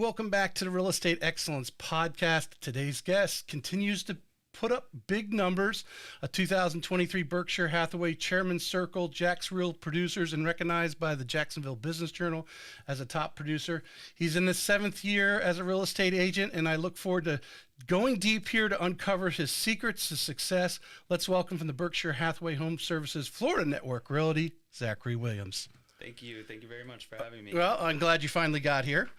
welcome back to the Real Estate Excellence Podcast. Today's guest continues to put up big numbers. A 2023 Berkshire Hathaway Chairman Circle, JAX Real Producers, and recognized by the Jacksonville Business Journal as a top producer. He's in his 7th year as a real estate agent, and I look forward to going deep here to uncover his secrets to success. Let's welcome from the Berkshire Hathaway Home Services Florida Network Realty, Zackery Williams. Thank you. Thank you very much for having me. Well, I'm glad you finally got here.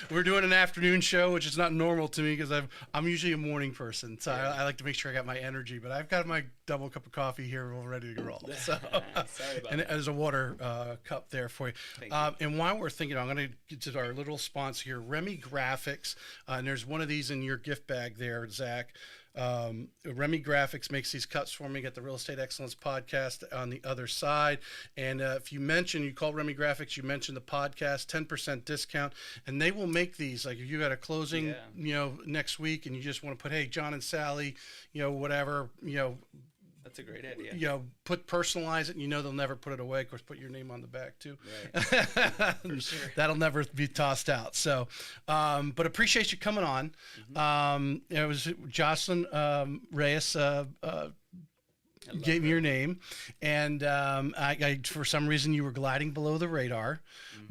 We're doing an afternoon show, which is not normal to me because I'm usually a morning person, so I like to make sure I got my energy. But I've got my double cup of coffee here, all ready to roll. So, Sorry about and that. there's a water cup there for you. Thank you. And while we're thinking, I'm going to get to our little sponsor here, Remy Graphics, and there's one of these in your gift bag there, Zach. Remy Graphics makes these cuts for me. Got the Real Estate Excellence Podcast on the other side. And if you call Remy Graphics, you mention the podcast, 10% discount. And they will make these, like if you got a closing, next week and you just want to put, hey, John and Sally, whatever, That's a great idea. Personalize it, and they'll never put it away. Of course, put your name on the back too. Right. For sure. That'll never be tossed out. So, but appreciate you coming on. Mm-hmm. It was Jocelyn Reyes gave me your name, and I for some reason you were gliding below the radar,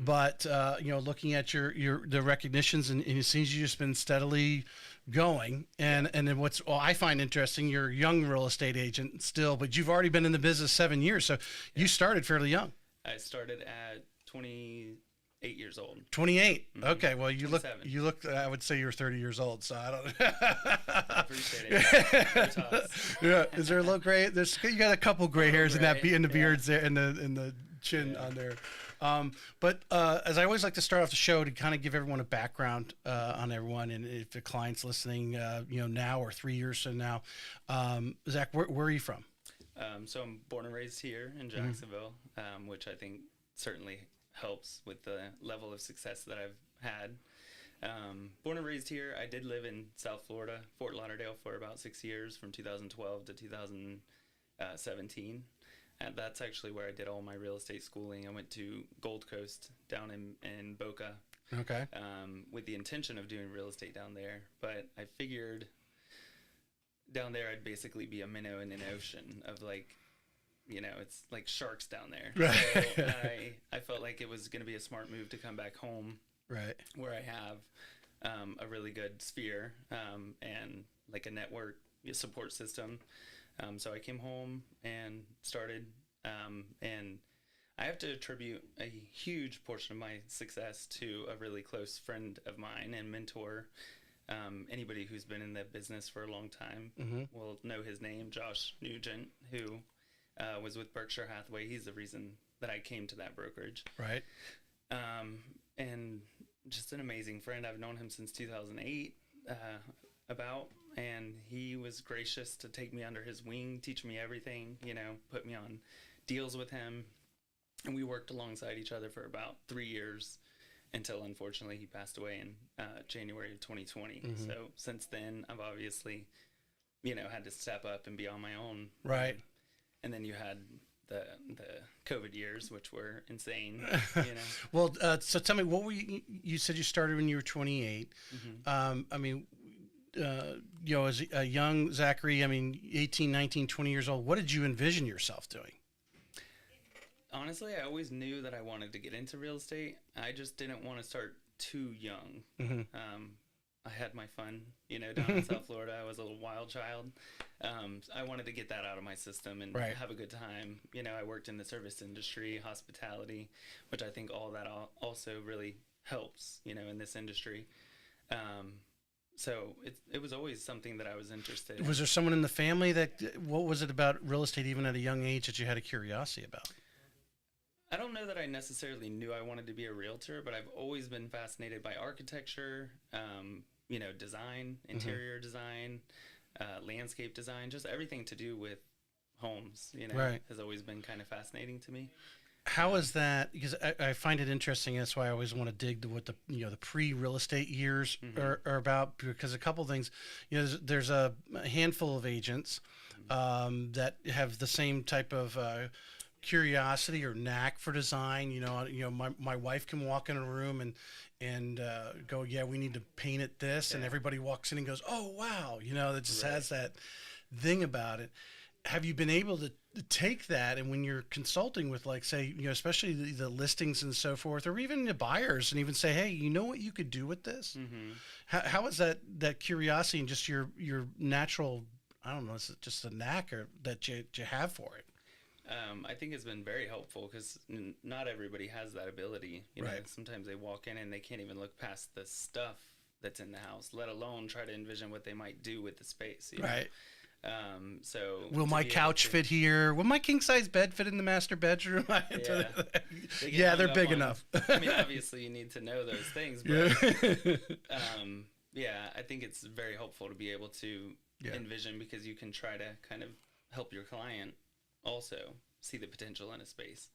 but looking at the recognitions, and it seems you've just been steadily going. And then I find interesting, you're a young real estate agent still, but you've already been in the business 7 years, so you started fairly young. I started at 28 years old. 28. Mm-hmm. Okay, well you 27. look I would say you're 30 years old, so I don't I appreciate it. Yeah, is there a little gray? You got a couple gray hairs in gray, the beards there, in the chin on there. But as I always like to start off the show to kind of give everyone a background on everyone, and if the client's listening, now or 3 years from now, Zach, where are you from? So I'm born and raised here in Jacksonville, which I think certainly helps with the level of success that I've had. Born and raised here. I did live in South Florida, Fort Lauderdale, for about 6 years, from 2012 to 2017. And that's actually where I did all my real estate schooling. I went to Gold Coast down in Boca. Okay. With the intention of doing real estate down there. But I figured down there I'd basically be a minnow in an ocean of it's like sharks down there. Right. So I felt like it was going to be a smart move to come back home. Right. Where I have a really good sphere and like a network support system. So I came home and started, and I have to attribute a huge portion of my success to a really close friend of mine and mentor. Anybody who's been in the business for a long time will know his name, Josh Nugent, who was with Berkshire Hathaway. He's the reason that I came to that brokerage. Right. And just an amazing friend. I've known him since 2008, and he was gracious to take me under his wing, teach me everything, put me on deals with him. And we worked alongside each other for about 3 years until, unfortunately, he passed away in January of 2020. So since then, I've obviously, had to step up and be on my own. Right. And then you had the COVID years, which were insane. Well, so tell me, what were you said you started when you were 28. As a young Zachary, 18, 19, 20 years old, what did you envision yourself doing? Honestly, I always knew that I wanted to get into real estate. I just didn't want to start too young. I had my fun, down in South Florida. I was a little wild child. I wanted to get that out of my system and have a good time. I worked in the service industry, hospitality, which I think all that also really helps, in this industry. So it was always something that I was interested in. Was there someone in the family what was it about real estate, even at a young age, that you had a curiosity about? I don't know that I necessarily knew I wanted to be a realtor, but I've always been fascinated by architecture, design, interior design, landscape design, just everything to do with homes, has always been kind of fascinating to me. How is that? Because I find it interesting. That's why I always want to dig to what the pre-real estate years are about. Because a couple of things, there's a handful of agents that have the same type of curiosity or knack for design. My wife can walk in a room and go, yeah, we need to paint it this, and everybody walks in and goes, oh wow, that just has that thing about it. Have you been able to take that, and when you're consulting with, like, say, especially the listings and so forth, or even the buyers, and even say, hey, you know what you could do with this? How is that curiosity and just your natural, I don't know, is it just a knack or that you have for it? I think it's been very helpful because not everybody has that ability. Sometimes they walk in and they can't even look past the stuff that's in the house, let alone try to envision what they might do with the space. Right. So will my couch fit here? Will my king size bed fit in the master bedroom? Yeah, they're big enough. I mean, obviously you need to know those things, but I think it's very helpful to be able to envision, because you can try to kind of help your client also see the potential in a space,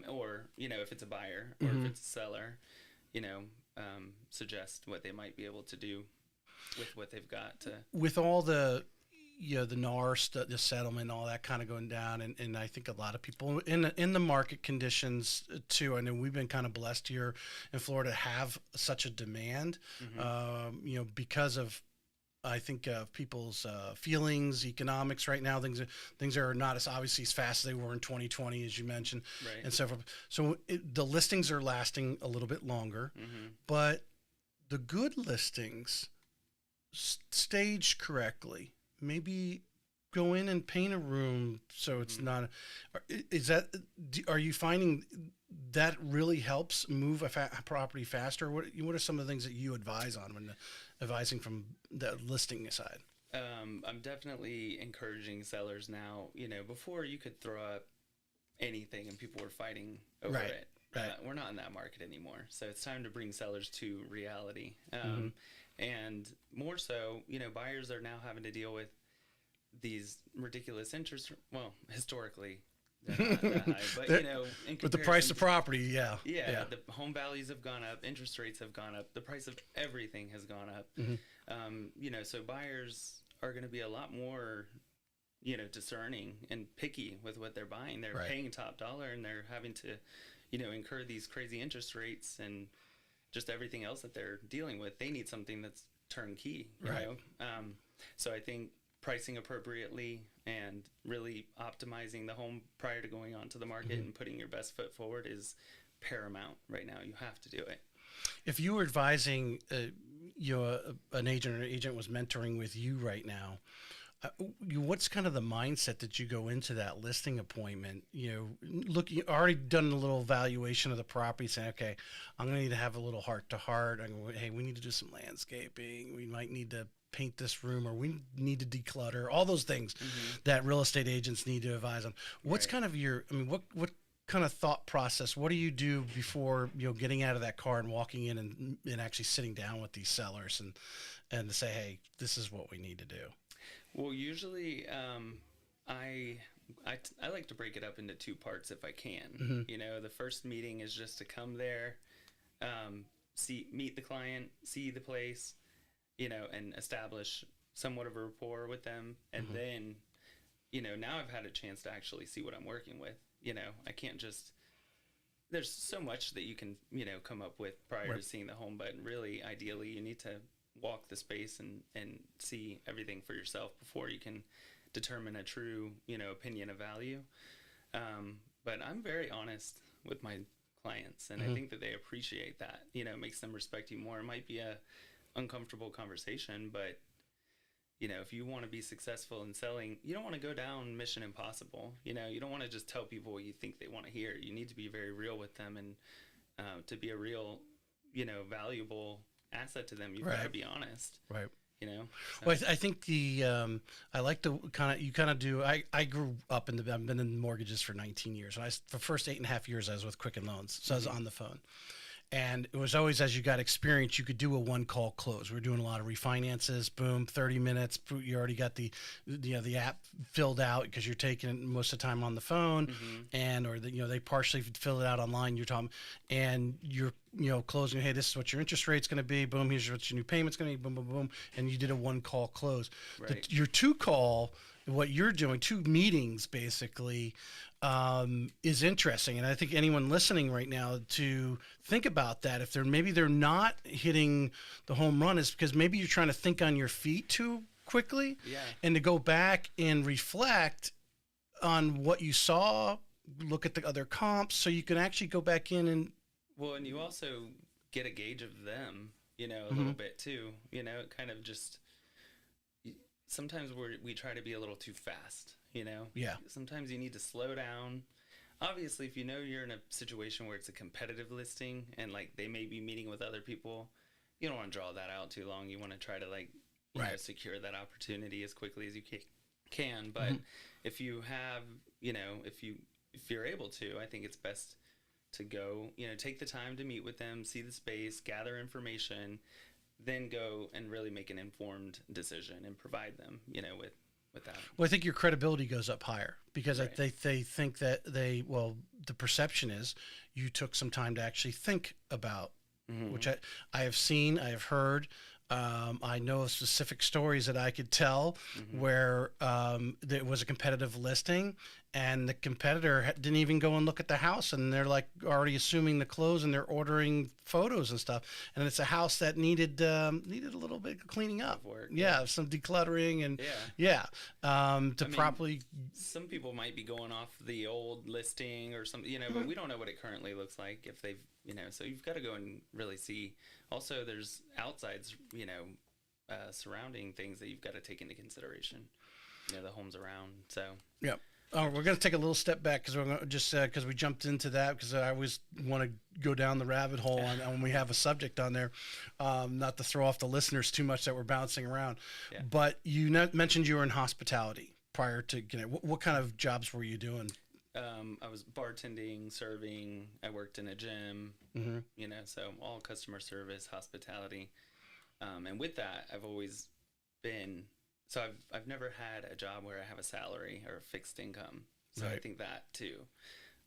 or if it's a buyer or if it's a seller, suggest what they might be able to do with what they've got with all the the NAR, the settlement, all that kind of going down, and I think a lot of people in the market conditions too. I know we've been kind of blessed here in Florida to have such a demand, because of, I think, people's feelings, economics right now. Things are not as obviously as fast as they were in 2020, as you mentioned, and so forth. So the listings are lasting a little bit longer, but the good listings, staged correctly, maybe go in and paint a room so it's not. Are you finding that really helps move a property faster? What are some of the things that you advise on when advising from the listing side? I'm definitely encouraging sellers now. Before you could throw up anything and people were fighting over it. Right. We're not in that market anymore. So it's time to bring sellers to reality. And more so, buyers are now having to deal with these ridiculous interest. Well, historically, they're not that high, but with the price of property, the home values have gone up, interest rates have gone up, the price of everything has gone up. So buyers are going to be a lot more, discerning and picky with what they're buying. They're paying top dollar, and they're having to, incur these crazy interest rates and just everything else that they're dealing with. They need something that's turnkey, you know? So I think pricing appropriately and really optimizing the home prior to going onto the market and putting your best foot forward is paramount right now. You have to do it. If you were advising, an agent, or an agent was mentoring with you right now, what's kind of the mindset that you go into that listing appointment? Look, you already done a little evaluation of the property, saying, okay, I'm going to need to have a little heart to heart. Hey, we need to do some landscaping. We might need to paint this room, or we need to declutter, all those things that real estate agents need to advise on. What's kind of what kind of thought process? What do you do before, getting out of that car and walking in and actually sitting down with these sellers and to say, hey, this is what we need to do? Well, usually, I like to break it up into two parts if I can. The first meeting is just to come there, meet the client, see the place, and establish somewhat of a rapport with them. And then, now I've had a chance to actually see what I'm working with. I can't just, there's so much that you can, come up with prior to seeing the home, but really, ideally, you need to walk the space and see everything for yourself before you can determine a true, opinion of value. But I'm very honest with my clients, and I think that they appreciate that. It makes them respect you more. It might be a uncomfortable conversation, but if you want to be successful in selling, you don't want to go down Mission Impossible. You don't want to just tell people what you think they want to hear. You need to be very real with them, and to be a real, valuable asset to them, you've got to be honest. Right. So. Well, I think I like to kind of do. I grew up I've been in mortgages for 19 years. And the first 8.5 years I was with Quicken Loans, so I was on the phone. And it was always, as you got experience, you could do a one-call close. We were doing a lot of refinances. Boom, 30 minutes. You already got the app filled out because you're taking it most of the time on the phone, or they partially fill it out online. You're talking, and you're closing. Hey, this is what your interest rate's going to be. Boom, here's what your new payment's going to be. Boom, boom, boom, and you did a one-call close. Right. Your two-call what you're doing, 2 meetings basically, is interesting. And I think anyone listening right now to think about that, if they're not hitting the home run, is because maybe you're trying to think on your feet too quickly, Yeah. and to go back and reflect on what you saw, look at the other comps, so you can actually go back in and. Well, and you also get a gauge of them, a Mm-hmm. little bit too. It kind of just sometimes we try to be a little too fast. Yeah. Sometimes you need to slow down. Obviously, if you're in a situation where it's a competitive listing and like they may be meeting with other people, you don't want to draw that out too long. You want to try to Right. secure that opportunity as quickly as you can. But if you have, if you're able to, I think it's best to go, take the time to meet with them, see the space, gather information, then go and really make an informed decision and provide them, with that. Well, I think your credibility goes up higher because Right. they think that the perception is you took some time to actually think about, which I have seen, I have heard. I know of specific stories that I could tell where there was a competitive listing and the competitor didn't even go and look at the house, and they're like already assuming the close, and they're ordering photos and stuff. And it's a house that needed a little bit of cleaning up. Work, yeah, some decluttering and properly. Some people might be going off the old listing or something, but we don't know what it currently looks like if they've, so you've got to go and really see. Also, there's outsides, surrounding things that you've got to take into consideration, the homes around. So, yeah. We're going to take a little step back because we're going to just because we jumped into that because I always want to go down the rabbit hole when we have a subject on there, not to throw off the listeners too much that we're bouncing around. Yeah. But you mentioned you were in hospitality prior to what kind of jobs were you doing? I was bartending, serving. I worked in a gym. So all customer service, hospitality, and with that, I've always been. So I've never had a job where I have a salary or a fixed income. So Right. I think that too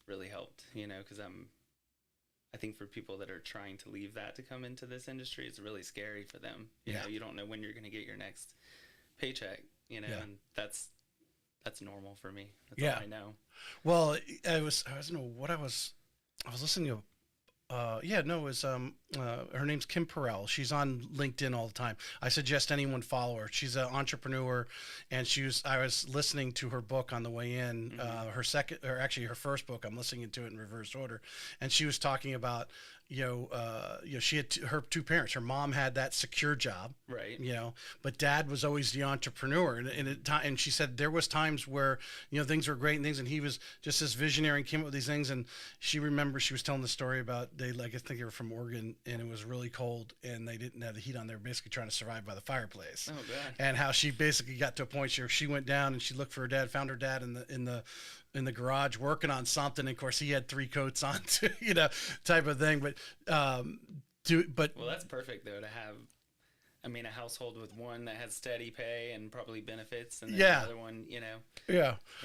really helped, because I think for people that are trying to leave that to come into this industry, it's really scary for them. You know, you don't know when you're going to get your next paycheck, and that's normal for me. That's all I know. Well, I don't know what I was listening to. It was her name's Kim Perrell. She's on LinkedIn all the time. I suggest anyone follow her. She's an entrepreneur, and I was listening to her book on the way in. Her first book. I'm listening to it in reverse order, and she was talking about she had her 2 parents. Her mom had that secure job, right? But dad was always the entrepreneur, and she said there was times where things were great and things, and he was just this visionary and came up with these things. And she was telling the story about I think they were from Oregon, and it was really cold, and they didn't have the heat on. They were basically trying to survive by the fireplace. Oh God! And how she basically got to a point where she went down and she looked for her dad, found her dad in the garage working on something. And of course, he had 3 coats on, too, type of thing. But well, that's perfect though to have. I mean, a household with one that has steady pay and probably benefits, and then the other one,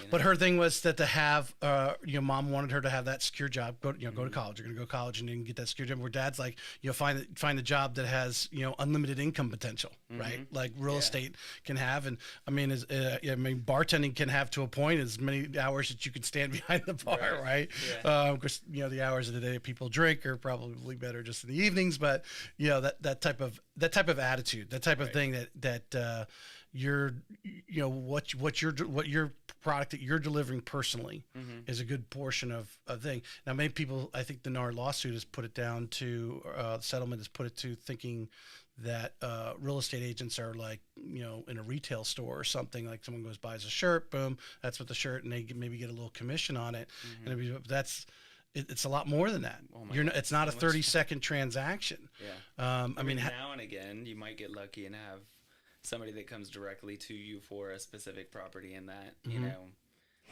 But her thing was that to have, mom wanted her to have that secure job. Go to college. You're gonna go to college and then get that secure job. Where dad's like, find the job that has unlimited income potential, right? Like real estate can have, and bartending can have to a point as many hours that you can stand behind the bar, right? Yeah. Of course, the hours of the day people drink are probably better just in the evenings, but that type of attitude, that type of thing that what your product that you're delivering personally is a good portion of thing. Now, many people, I think the NAR lawsuit has put it down to settlement has put it to thinking that real estate agents are like in a retail store or something, like someone goes buys a shirt, boom, that's what the shirt, and they maybe get a little commission on it, and it's a lot more than that. It's not a 30-second transaction. Yeah. I mean, now and again, you might get lucky and have somebody that comes directly to you for a specific property in that,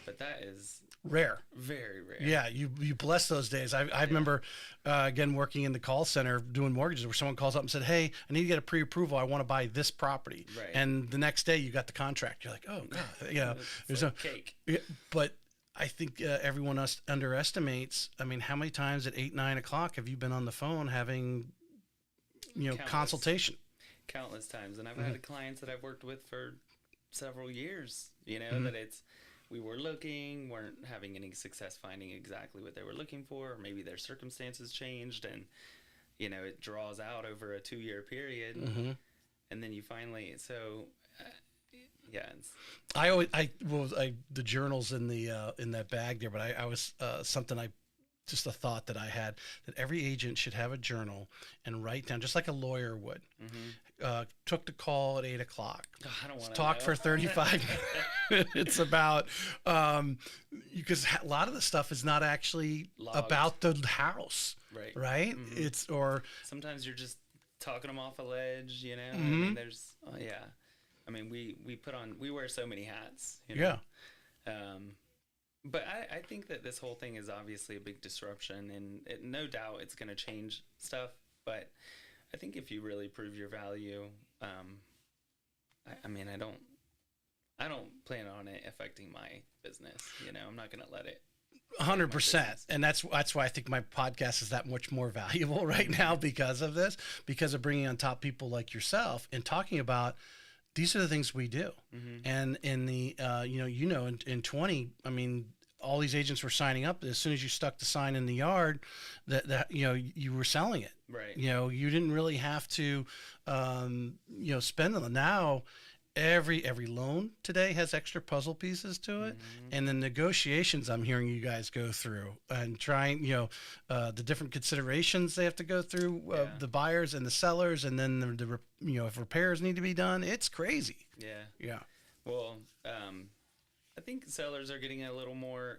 but that is rare. Very rare. Yeah, you bless those days. I remember, again, working in the call center doing mortgages where someone calls up and said, hey, I need to get a pre-approval. I want to buy this property. Right. And the next day you got the contract. You're like, oh, God. There's no cake. But I think everyone underestimates. I mean, how many times at 8, 9 o'clock have you been on the phone having, Countless. consultation? Countless times. And I've had clients that I've worked with for several years, that we were looking, weren't having any success finding exactly what they were looking for, or maybe their circumstances changed, and it draws out over a 2-year period, and then you finally, yeah. The journal's in that bag there, but I was just a thought that I had, that every agent should have a journal and write down, just like a lawyer would. Took the call at 8 o'clock. I don't want to talk for 35 minutes about, because a lot of the stuff is not actually logged about the house, right? It's, or sometimes you're just talking them off a ledge, I mean, there's, I mean, we wear so many hats, Yeah. But I think that this whole thing is obviously a big disruption, and no doubt it's going to change stuff. But I think if you really prove your value, I mean, I don't plan on it affecting my business. I'm not going to let it. 100%. And that's why I think my podcast is that much more valuable right now, because of this, because of bringing on top people like yourself and talking about, these are the things we do. And in the, in 20, I mean, all these agents were signing up. As soon as you stuck the sign in the yard, that you were selling it. Right. You didn't really have to, spend them. Now, every loan today has extra puzzle pieces to it, and the negotiations I'm hearing you guys go through and trying, the different considerations they have to go through, the buyers and the sellers, and then the if repairs need to be done, it's crazy. Yeah. Well, I think sellers are getting a little more,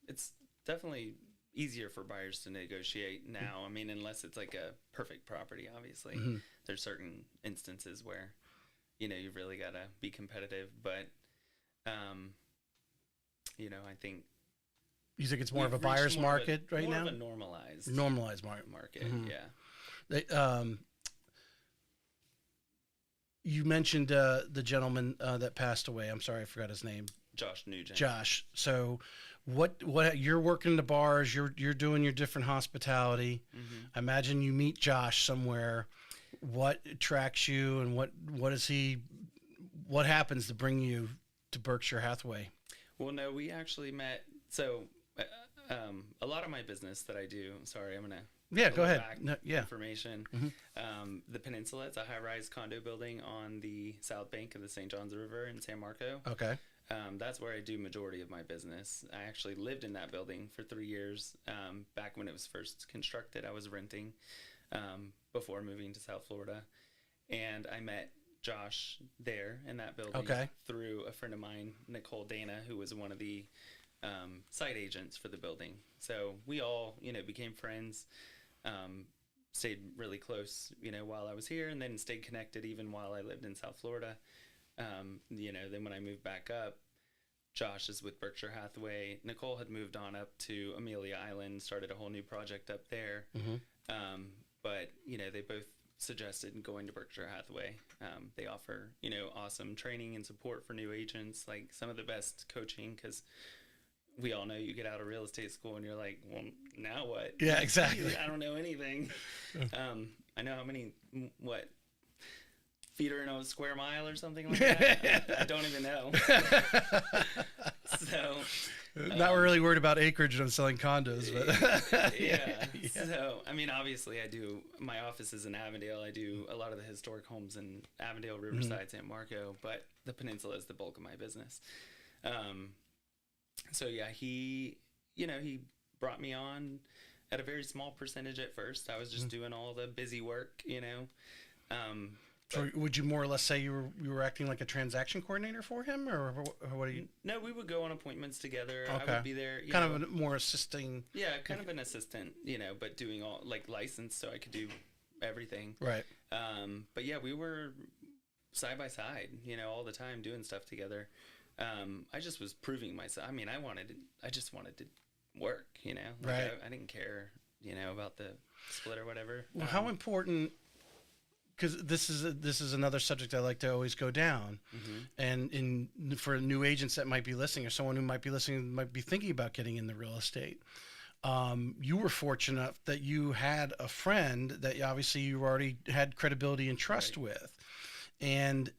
it's definitely easier for buyers to negotiate now. I mean, unless it's like a perfect property, obviously. There's certain instances where you've really got to be competitive, but, I think. You think it's more of a buyer's market right now? More of a normalized market, yeah. You mentioned the gentleman that passed away. I'm sorry, I forgot his name. Josh Nugent. Josh. So what you're working the bars, you're doing your different hospitality. I imagine you meet Josh somewhere. What attracts you, and what happens to bring you to Berkshire Hathaway? Well, no, we actually met. So a lot of my business that I do, sorry, I'm going to go ahead. Information. The Peninsula, it's a high-rise condo building on the south bank of the St. Johns River in San Marco. Okay. That's where I do majority of my business. I actually lived in that building for 3 years. Back when it was first constructed, I was renting before moving to South Florida. And I met Josh there in that building through a friend of mine, Nicole Dana, who was one of the site agents for the building. So we all, became friends, stayed really close, while I was here, and then stayed connected even while I lived in South Florida. Then when I moved back up, Josh is with Berkshire Hathaway. Nicole had moved on up to Amelia Island, started a whole new project up there. But, they both suggested going to Berkshire Hathaway. They offer, awesome training and support for new agents, like some of the best coaching, because we all know you get out of real estate school and you're like, well, now what? Yeah, exactly. I don't know anything. I know how many, feet are in a square mile or something like that. I don't even know. So, not really worried about acreage when I'm selling condos, but yeah. So, I mean, obviously, my office is in Avondale. I do a lot of the historic homes in Avondale, Riverside, San Marco, but the Peninsula is the bulk of my business. So yeah, he brought me on at a very small percentage at first. I was just doing all the busy work, So would you more or less say you were acting like a transaction coordinator for him, or what are you? No, we would go on appointments together. Okay. I would be there. Kind of more assisting. Yeah, kind of an assistant, but doing all, like, licensed, so I could do everything. Right. But yeah, we were side by side, all the time doing stuff together. I just was proving myself. I mean, I just wanted to work, Right. I didn't care, about the split or whatever. Well, how important? Because this is another subject I like to always go down, and for new agents that might be listening, or someone who might be listening, might be thinking about getting into real estate. You were fortunate that you had a friend that obviously you already had credibility and trust with, And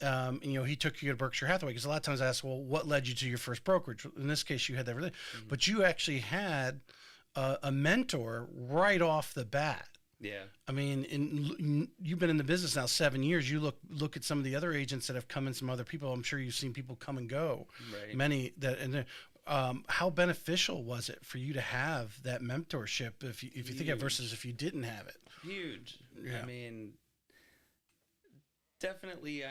he took you to Berkshire Hathaway, because a lot of times I ask, well, what led you to your first brokerage? In this case, you had that, but you actually had a mentor right off the bat. Yeah. I mean, you've been in the business now 7 years. You look at some of the other agents that have come in, some other people. I'm sure you've seen people come and go. Right. Many that, and how beneficial was it for you to have that mentorship? If you think of it versus if you didn't have it. Huge. Yeah. I mean, definitely,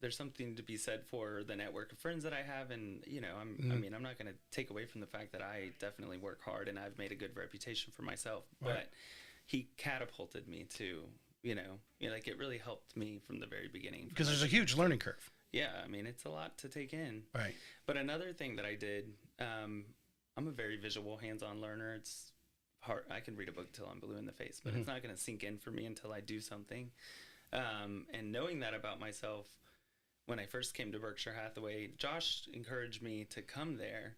there's something to be said for the network of friends that I have, and I'm not going to take away from the fact that I definitely work hard and I've made a good reputation for myself. Right. But he catapulted me to, like it really helped me from the very beginning. Because there's a huge learning curve. Yeah, I mean, it's a lot to take in. Right. But another thing that I did, I'm a very visual, hands-on learner. It's hard. I can read a book till I'm blue in the face, but it's not going to sink in for me until I do something. And knowing that about myself, when I first came to Berkshire Hathaway, Josh encouraged me to come there,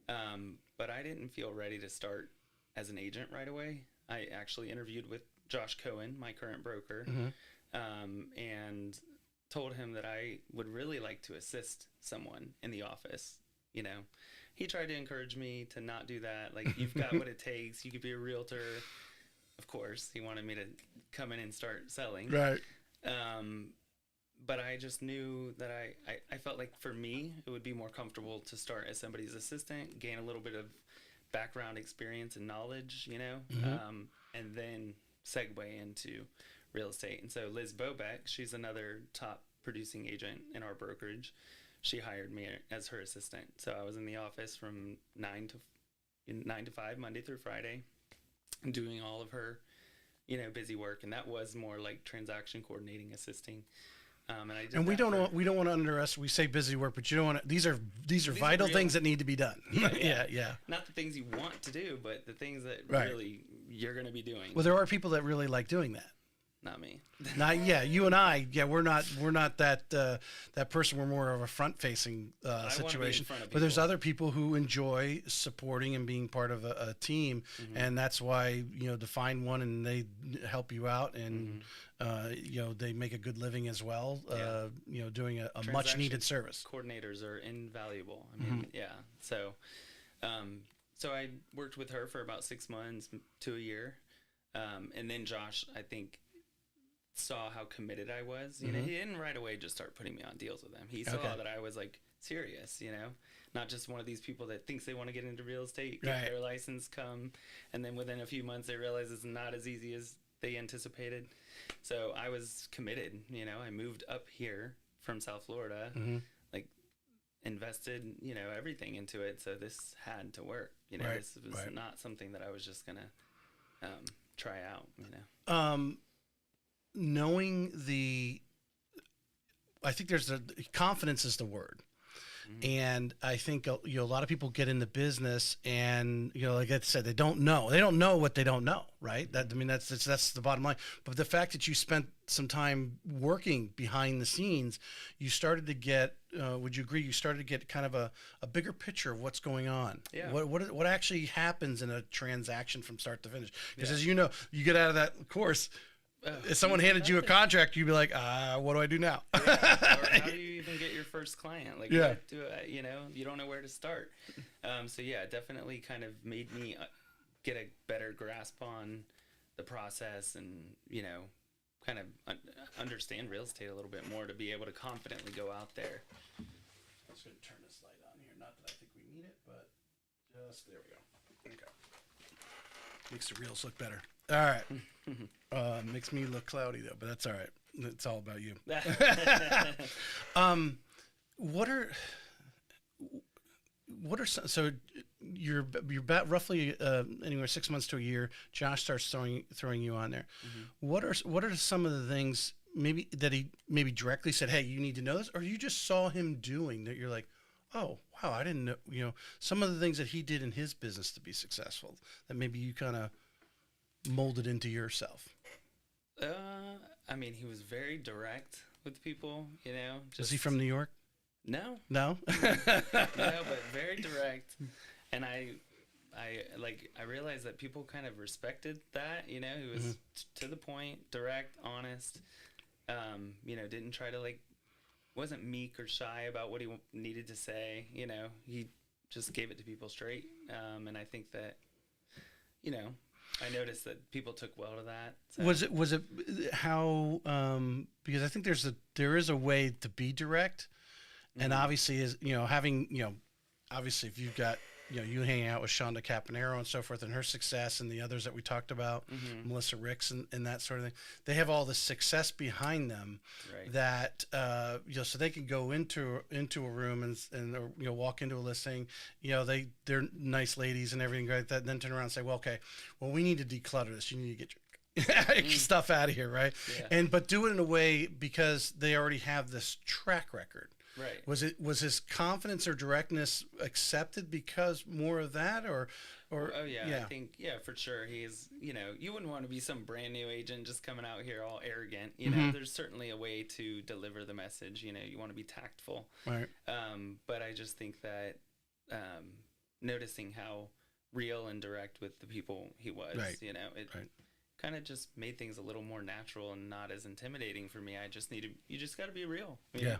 but I didn't feel ready to start as an agent right away. I actually interviewed with Josh Cohen, my current broker, and told him that I would really like to assist someone in the office. He tried to encourage me to not do that. Like, you've got what it takes. You could be a realtor. Of course, he wanted me to come in and start selling. Right. But I just knew that I felt like for me, it would be more comfortable to start as somebody's assistant, gain a little bit of background experience and knowledge, and then segue into real estate. And so Liz Bobeck, she's another top producing agent in our brokerage. She hired me as her assistant. So I was in the office from 9 to 5, Monday through Friday, doing all of her, busy work. And that was more like transaction coordinating, assisting. And we don't want to underestimate. We say busy work, but you don't want to. These are vital things that need to be done. Yeah. Not the things you want to do, but the things that really you're going to be doing. Well, there are people that really like doing that. Not me. You and I. Yeah, we're not that person. We're more of a front facing situation. But there's other people who enjoy supporting and being part of a team, and that's why to find one and they help you out, and they make a good living as well. Doing a much needed service. Coordinators are invaluable. I mean, So, so I worked with her for about 6 months to a year, and then Josh, I think, saw how committed I was. He didn't right away just start putting me on deals with him. He saw that I was like serious, not just one of these people that thinks they want to get into real estate, get their license, come, and then within a few months they realize it's not as easy as they anticipated. So I was committed. I moved up here from South Florida, like invested, everything into it. So this had to work. This was not something that I was just gonna try out. Knowing I think there's confidence is the word. And I think a lot of people get in the business and like I said, they don't know what they don't know, right? That's the bottom line. But the fact that you spent some time working behind the scenes, you started to get would you agree you started to get kind of a bigger picture of what's going on? What actually happens in a transaction from start to finish? Because as you know, you get out of that course, if someone handed you a contract, you'd be like, what do I do now? Or how do you even get your first client? Like, you don't know where to start. So it definitely kind of made me get a better grasp on the process and, kind of understand real estate a little bit more to be able to confidently go out there. I'm just going to turn this light on here. Not that I think we need it, but just there we go. Okay. Makes the reels look better. All right. Makes me look cloudy though, but that's all right. It's all about you. So you're about roughly anywhere 6 months to a year. Josh starts throwing you on there. What are some of the things maybe that he directly said, hey, you need to know this, or you just saw him doing that you're like, oh wow, I didn't know, some of the things that he did in his business to be successful that maybe you kind of molded into yourself? He was very direct with people, Is he from New York? No, but very direct. And I realized that people kind of respected that, he was to the point, direct, honest, Didn't try to wasn't meek or shy about what he needed to say. He just gave it to people straight. And I think that, I noticed that people took well to that. So. Was it how, because I think there is a way to be direct, and obviously obviously if you've got, you hang out with Shonda Caponero and so forth, and her success, and the others that we talked about, Melissa Ricks and that sort of thing, they have all the success behind them, right. that so they can go into a room and walk into a listing, they're nice ladies and everything like that, and then turn around and say, well, we need to declutter this. You need to get your stuff out of here, right? Yeah. But do it in a way because they already have this track record. Right. Was his confidence or directness accepted because more of that, or oh yeah. I think for sure he's, you wouldn't want to be some brand new agent just coming out here all arrogant. There's certainly a way to deliver the message. You want to be tactful. Right. But I just think that noticing how real and direct with the people he was, right. It right. kind of just made things a little more natural and not as intimidating for me. You just got to be real. You know?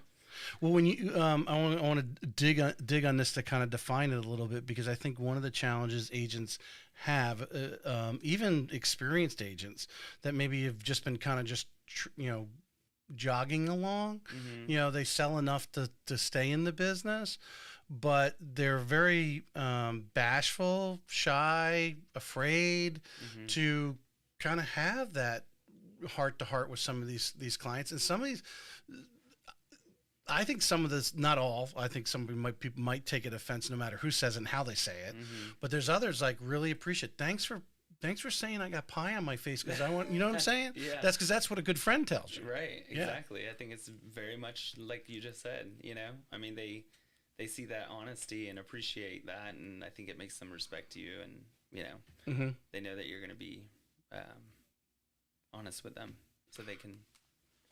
Well, when you, I want to dig on this to kind of define it a little bit, because I think one of the challenges agents have, even experienced agents that maybe have just been kind of just, jogging along, they sell enough to stay in the business, but they're very bashful, shy, afraid to kind of have that heart to heart with some of these clients, and some of these. I think some of this, not all, I think people might take it offense no matter who says it and how they say it. But there's others really appreciate. Thanks for saying I got pie on my face because I want, you know what I'm saying? Yeah. That's because that's what a good friend tells you. Right. Exactly. Yeah. I think it's very much like you just said, I mean, they see that honesty and appreciate that. And I think it makes them respect you. And, they know that you're going to be honest with them so they can.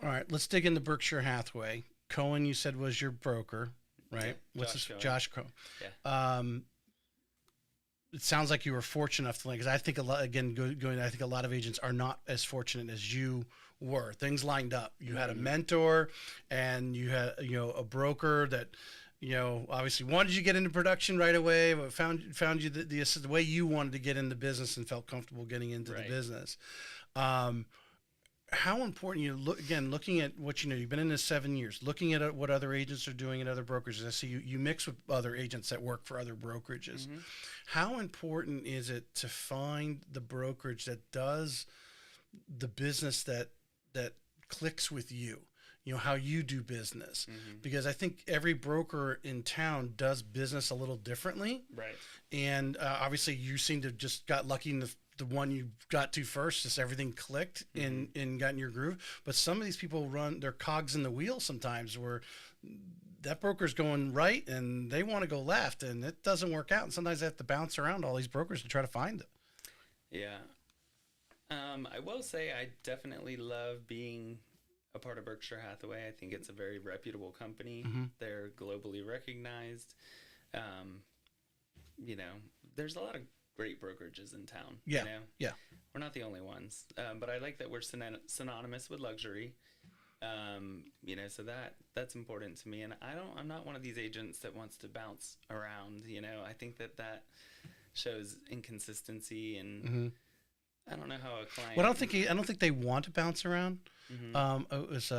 All right. Let's dig into Berkshire Hathaway. Cohen, you said, was your broker, right? Yeah, Josh Cohen. Yeah. It sounds like you were fortunate enough to, because I think I think a lot of agents are not as fortunate as you were. Things lined up. You had a mentor, and you had, a broker that, obviously wanted you to get into production right away, but found you the way you wanted to get in the business and felt comfortable getting into the business. How important looking at what you've been in this 7 years, looking at what other agents are doing at other brokerages. I see you mix with other agents that work for other brokerages. How important is it to find the brokerage that does the business that clicks with you? How you do business, because I think every broker in town does business a little differently. Right. And obviously you seem to just got lucky in the one you got to first, just everything clicked and got in your groove. But some of these people run their cogs in the wheel sometimes, where that broker's going right and they want to go left, and it doesn't work out. And sometimes they have to bounce around all these brokers to try to find it. Yeah. I will say I definitely love being a part of Berkshire Hathaway. I think it's a very reputable company. They're globally recognized. There's a lot of great brokerages in town. Yeah. Yeah. We're not the only ones. But I like that we're synonymous with luxury. So that's important to me. And I'm not one of these agents that wants to bounce around. I think that shows inconsistency, and I don't know how a client. Well, I don't think they want to bounce around. It was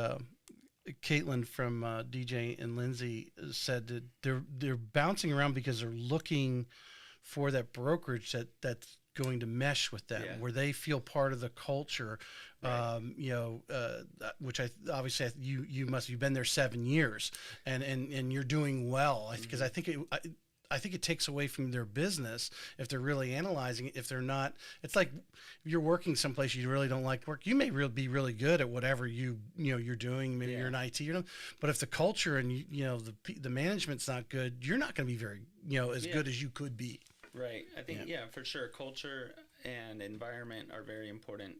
Caitlin from DJ and Lindsay said that they're bouncing around because they're looking for that brokerage that's going to mesh with them, where they feel part of the culture. Right. Which obviously you've been there 7 years, and you're doing well. Because I think it takes away from their business if they're really analyzing it. If they're not, it's like if you're working someplace you really don't like work. You may be really good at whatever you're doing. Maybe you're in IT, but if the culture and the management's not good, you're not going to be very as good as you could be. Right. I think for sure, culture and environment are very important.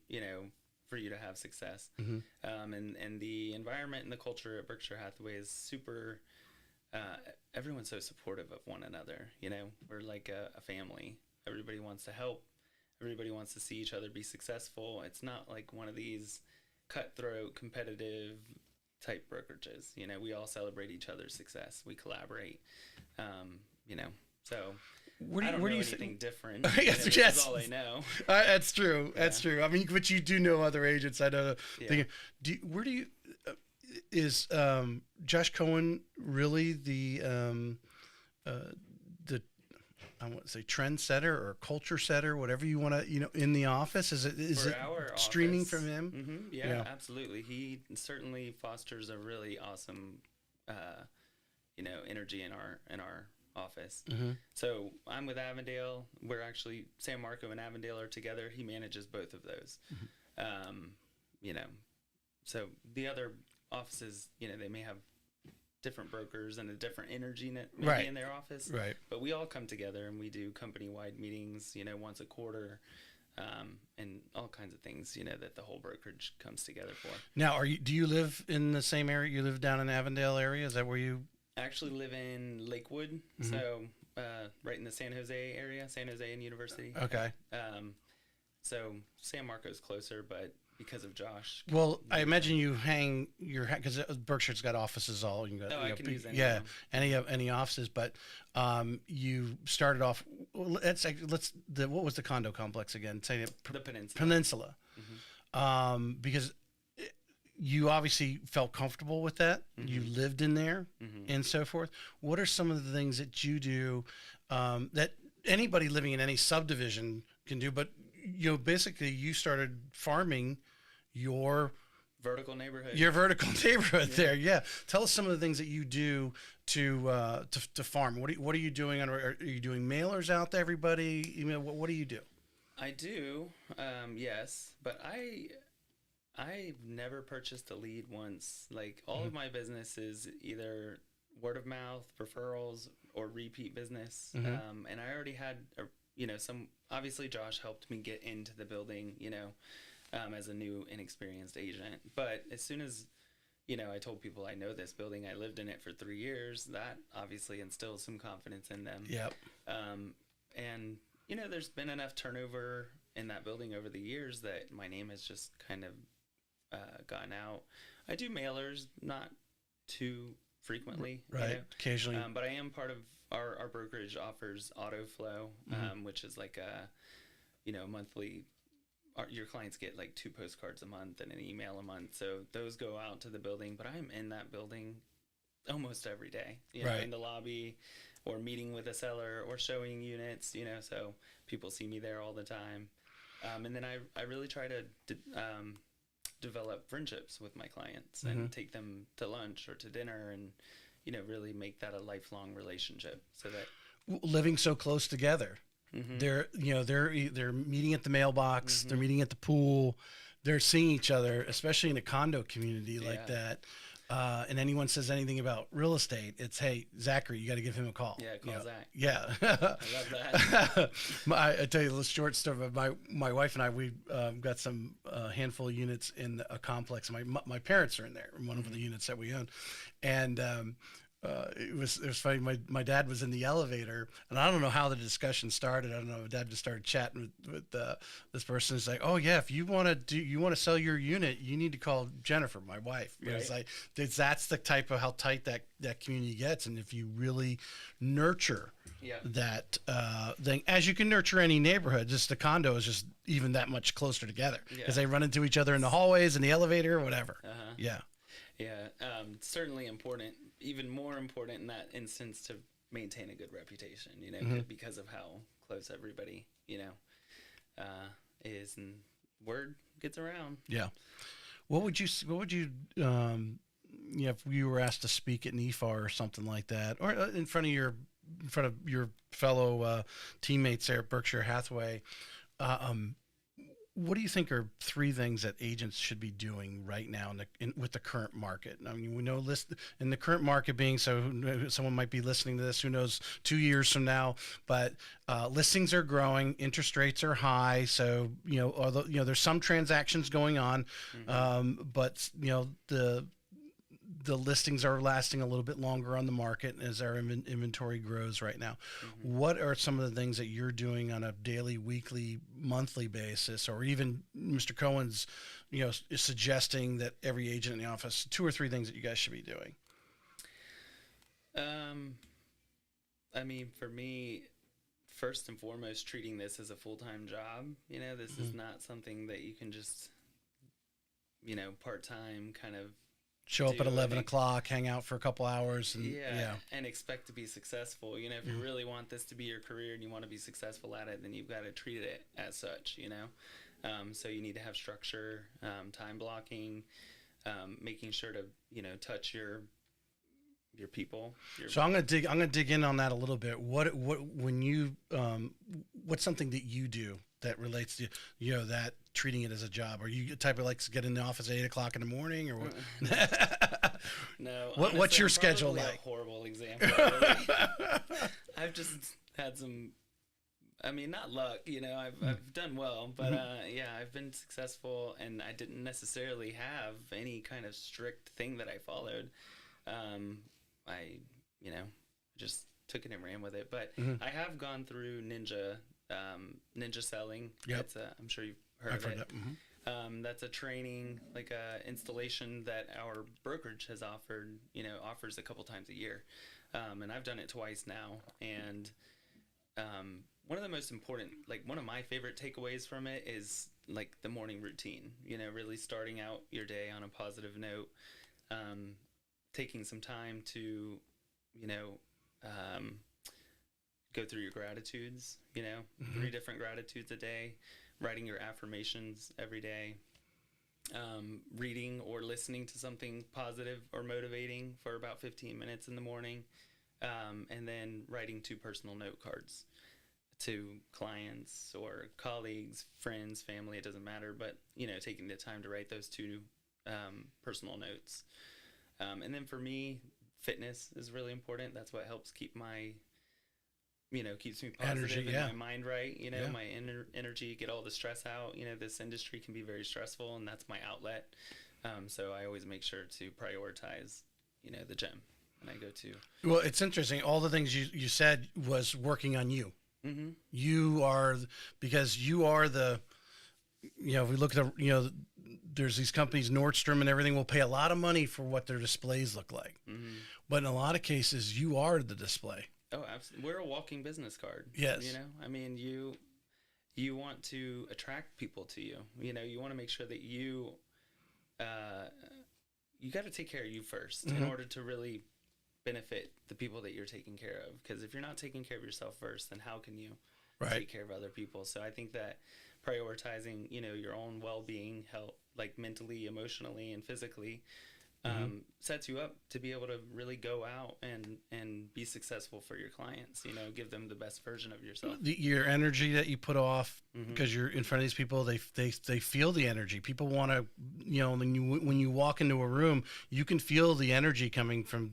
For you to have success. And the environment and the culture at Berkshire Hathaway is super. Everyone's so supportive of one another. We're like a family. Everybody wants to help. Everybody wants to see each other be successful. It's not like one of these, cutthroat, competitive type brokerages. You know, we all celebrate each other's success. We collaborate. You know, so I don't know anything different. Yes, you know, this yes. is all I know. That's true. That's true. I mean, but you do know other agents. I know. Yeah. Where do you is Josh Cohen really the I want to say trend setter or culture setter, whatever you want to, in the office? Is it our streaming office, from him? Yeah, absolutely. He certainly fosters a really awesome, energy in our office. So I'm with Avondale. We're actually San Marco and Avondale are together. He manages both of those. So the other offices, they may have different brokers and a different energy maybe in their office. Right. But we all come together and we do company-wide meetings, once a quarter, and all kinds of things, that the whole brokerage comes together for. Now, do you live in the same area? You live down in Avondale area? Is that where you? I actually live in Lakewood, so right in the San Jose area, San Jose and University. Okay. So San Marco's closer, but because of Josh. Well, I imagine you hang because Berkshire's got offices all. I can use any. Yeah, any offices, but you started off. What was the condo complex again? Say it. The Peninsula. Peninsula. Because you obviously felt comfortable with that. You lived in there and so forth. What are some of the things that you do that anybody living in any subdivision can do? But basically you started farming your vertical neighborhood. There. Yeah. Tell us some of the things that you do to farm. What are you doing? Are you doing mailers out to everybody? What do you do? I do. Yes, but I've never purchased a lead once. Like all of my business is either word of mouth, referrals, or repeat business. And I already had obviously Josh helped me get into the building, as a new inexperienced agent. But as soon as, I told people I know this building, I lived in it for 3 years, that obviously instills some confidence in them. Yep. And, there's been enough turnover in that building over the years that my name has just kind of gotten out. I do mailers, not too frequently. Right, occasionally. But I am part of our brokerage offers auto flow, which is like a monthly. Your clients get like 2 postcards a month and an email a month, so those go out to the building. But I'm in that building almost every day, in the lobby, or meeting with a seller, or showing units. So people see me there all the time. And then I really try to develop friendships with my clients and take them to lunch or to dinner and really make that a lifelong relationship, so that living so close together, they're meeting at the mailbox, they're meeting at the pool, they're seeing each other, especially in a condo community like that. And anyone says anything about real estate, it's, hey, Zackery, you got to give him a call. Yeah, call Zach. Yeah. I love that. I tell you a little short story. My wife and I, we got some handful of units in a complex. My parents are in there, in one of the units that we own. And it was funny. My dad was in the elevator, and I don't know how the discussion started. I don't know. Dad just started chatting with this person. It's like, oh yeah, if you want to sell your unit, you need to call Jennifer, my wife. Right. It's like that's the type of how tight that community gets, and if you really nurture that thing, as you can nurture any neighborhood, just the condo is just even that much closer together because they run into each other in the hallways, in the elevator, or whatever. Yeah. Yeah, certainly important, even more important in that instance to maintain a good reputation, because of how close everybody, is, and word gets around. Yeah. What would you, if you were asked to speak at NEFAR or something like that, or in front of your fellow teammates there at Berkshire Hathaway, what do you think are 3 things that agents should be doing right now with the current market? I mean, we know in the current market being, so someone might be listening to this, who knows, 2 years from now, but listings are growing, interest rates are high. So, there's some transactions going on, but the the listings are lasting a little bit longer on the market as our inventory grows right now. What are some of the things that you're doing on a daily, weekly, monthly basis, or even Mr. Cohen's, is suggesting that every agent in the office, 2 or 3 things that you guys should be doing? I mean, for me, first and foremost, treating this as a full-time job. This is not something that you can just, part-time kind of show up at 11 o'clock, hang out for a couple hours, and and expect to be successful. If you really want this to be your career and you want to be successful at it, then you've got to treat it as such. So you need to have structure, time blocking, making sure to touch your people. So I'm gonna dig in on that a little bit. What's something that you do that relates to that treating it as a job? Are you the type of likes to get in the office at 8 o'clock in the morning, or what? No. What's honestly, your I'm schedule probably like? A horrible example. Really. I've just had some. I mean, not luck. I've done well, but I've been successful, and I didn't necessarily have any kind of strict thing that I followed. I just took it and ran with it. But I have gone through ninja selling. Yep. I'm sure you've heard of it. That. That's a training, like a installation that our brokerage has offers a couple times a year. And I've done it twice now. And one of the most important, one of my favorite takeaways from it is the morning routine, really starting out your day on a positive note. Taking some time to, go through your gratitudes, 3 different gratitudes a day, writing your affirmations every day, reading or listening to something positive or motivating for about 15 minutes in the morning, and then writing 2 personal note cards to clients or colleagues, friends, family, it doesn't matter, but, taking the time to write those 2 personal notes. And then for me, fitness is really important. That's what helps keep keeps me positive and my mind right. My energy, get all the stress out. This industry can be very stressful, and that's my outlet. So I always make sure to prioritize, the gym when I go to. Well, it's interesting. All the things you said was working on you. Mm-hmm. Because you are the, if we look at there's these companies, Nordstrom and everything, will pay a lot of money for what their displays look like. Mm-hmm. But in a lot of cases, you are the display. Oh, absolutely. We're a walking business card. Yes. I mean, you want to attract people to you. You want to make sure that you got to take care of you first in order to really benefit the people that you're taking care of. Because if you're not taking care of yourself first, then how can you take care of other people? So I think that prioritizing, your own well-being, health, mentally, emotionally, and physically, sets you up to be able to really go out and be successful for your clients. Give them the best version of yourself. Your energy that you put off, because you're in front of these people, they feel the energy. People want to, when you walk into a room, you can feel the energy coming from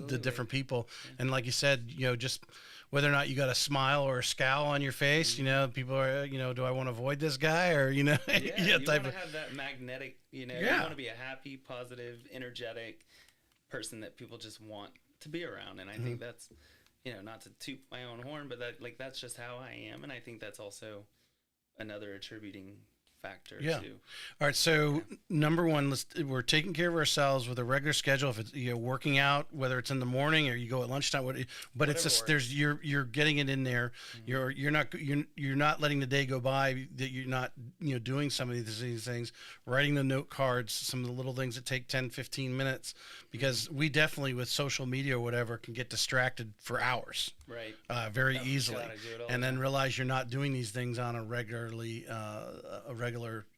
the different people. Yeah. And like you said, just whether or not you got a smile or a scowl on your face, people are, do I want to avoid this guy, or, you want to have that magnetic, you want to be a happy, positive, energetic person that people just want to be around. And I think that's, not to toot my own horn, but that's just how I am. And I think that's also another attributing factor too. All right. So number one, we're taking care of ourselves with a regular schedule. If it's working out, whether it's in the morning or you go at lunchtime, but it's just you're getting it in there. You're not letting the day go by that you're not doing some of these things. Writing the note cards, some of the little things that take 10, 15 minutes, because we definitely with social media or whatever can get distracted for hours. Right. Very easily, and then realize you're not doing these things on a regular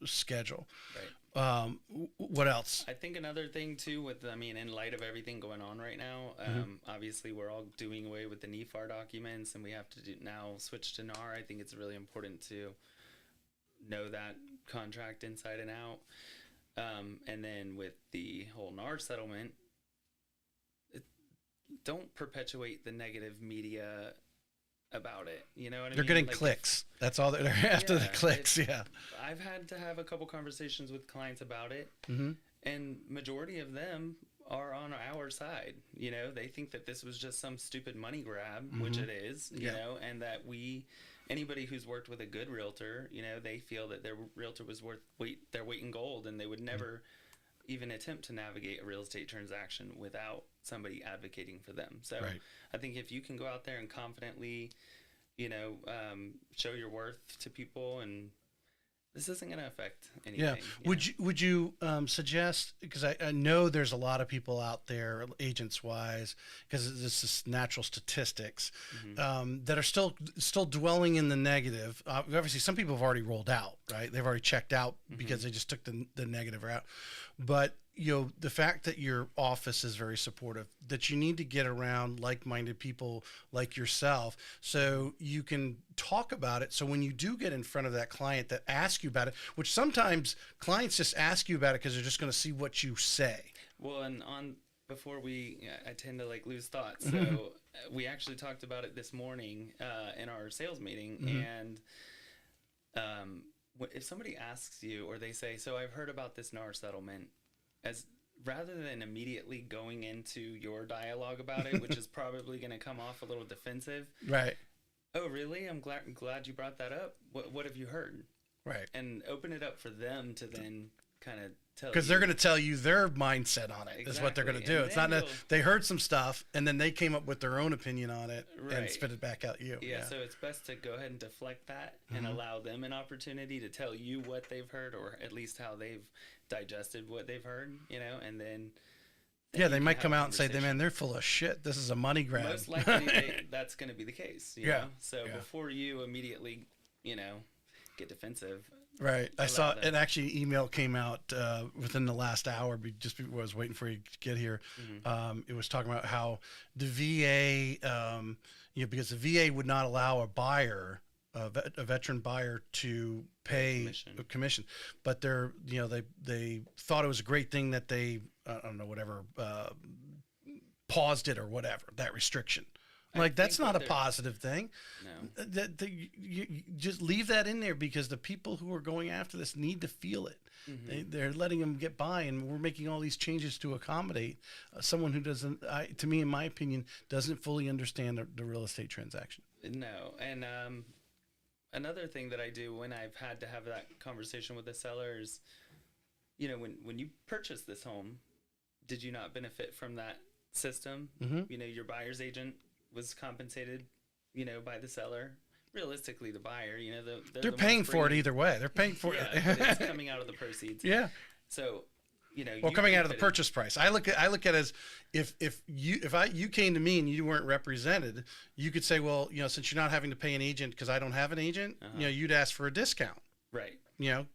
schedule. Right. What else? I think another thing too, in light of everything going on right now, obviously we're all doing away with the NEFAR documents, and we have to now switch to NAR. I think it's really important to know that contract inside and out. And then with the whole NAR settlement, don't perpetuate the negative media about it. You know what I mean? They're getting clicks. That's all they're after, the clicks. I've had to have a couple conversations with clients about it, and majority of them are on our side. You know, they think that this was just some stupid money grab, which it is, you know, and that anybody who's worked with a good realtor, you know, they feel that their realtor was worth their weight in gold, and they would never even attempt to navigate a real estate transaction without somebody advocating for them. So I think if you can go out there and confidently, you know, show your worth to people, and this isn't going to affect anything. Yeah. Would you suggest, because I know there's a lot of people out there, agents wise, because this is natural statistics, that are still dwelling in the negative. Obviously, some people have already rolled out, right? They've already checked out because they just took the negative route. But you know, the fact that your office is very supportive, that you need to get around like-minded people like yourself so you can talk about it. So when you do get in front of that client that asks you about it, which sometimes clients just ask you about it because they're just going to see what you say. Well, and before I tend to like lose thoughts. So we actually talked about it this morning in our sales meeting. And if somebody asks you, or they say, so I've heard about this NAR settlement, rather than immediately going into your dialogue about it, which is probably going to come off a little defensive. Right. Oh, really? I'm glad you brought that up. What have you heard? Right. And open it up for them to then kind of tell you. Because they're going to tell you their mindset on it is what they're going to do. It's not that they heard some stuff and then they came up with their own opinion on it and spit it back at you. Yeah, so it's best to go ahead and deflect that and allow them an opportunity to tell you what they've heard, or at least how they've digested what they've heard, you know, and then they might come out and say, man, they're full of shit. This is a money grab. Most likely that's going to be the case. You know? So before you immediately, you know, get defensive. Right. I saw an actually email came out within the last hour, just before I was waiting for you to get here. It was talking about how the VA, you know, because the VA would not allow a buyer, a veteran buyer, to pay a commission, but they're, you know, they thought it was a great thing that they, I don't know, whatever, paused it or whatever, that restriction. Like, that's not a positive thing. No. You just leave that in there, because the people who are going after this need to feel it. They're letting them get by, and we're making all these changes to accommodate someone who doesn't, to me, in my opinion, doesn't fully understand the real estate transaction. No. And another thing that I do when I've had to have that conversation with the seller is, you know, when you purchase this home, did you not benefit from that system? You know, your buyer's agent was compensated, you know, by the seller. Realistically, the buyer, you know, they're paying for it either way. They're paying for it. But it's coming out of the proceeds. Yeah. So, you know, coming out of the purchase price. I look at it as if you came to me and you weren't represented, you could say, well, you know, since you're not having to pay an agent because I don't have an agent, you know, you'd ask for a discount. Right. You know,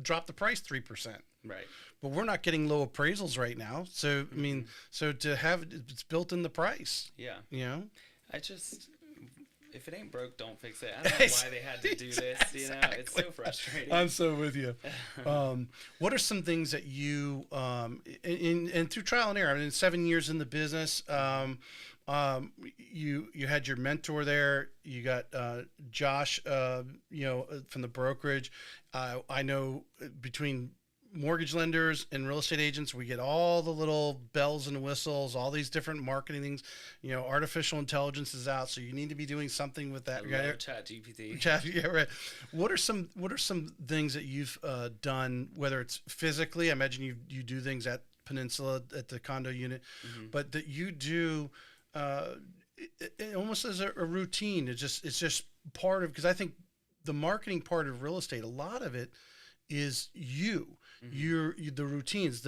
drop the price 3%. Right. But we're not getting low appraisals right now. So, I mean, so to have it's built in the price. Yeah. You know, if it ain't broke, don't fix it. I don't know why they had to do this. You know, it's so frustrating. I'm so with you. What are some things that you, and through trial and error, I mean, 7 years in the business, you had your mentor there. You got Josh, you know, from the brokerage. I know between mortgage lenders and real estate agents, we get all the little bells and whistles, all these different marketing things. You know, artificial intelligence is out, so you need to be doing something with that. I love ChatGPT. Yeah, right. What are some things that you've done, whether it's physically? I imagine you do things at Peninsula at the condo unit, but that you do it almost as a routine. It's just part of, because I think the marketing part of real estate, a lot of it is the routines,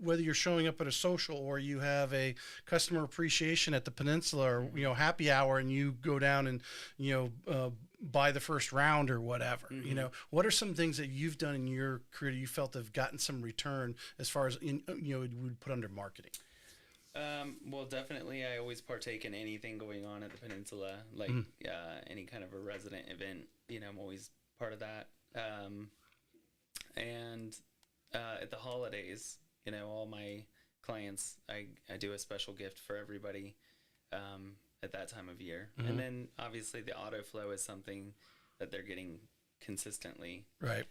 whether you're showing up at a social or you have a customer appreciation at the Peninsula, or, you know, happy hour, and you go down and, you know, buy the first round or whatever. You know, what are some things that you've done in your career that you felt have gotten some return as far as would put under marketing? Well, definitely, I always partake in anything going on at the Peninsula, like any kind of a resident event. You know, I'm always part of that. And at the holidays, you know, all my clients, I do a special gift for everybody at that time of year. And then obviously the auto flow is something that they're getting consistently. Right.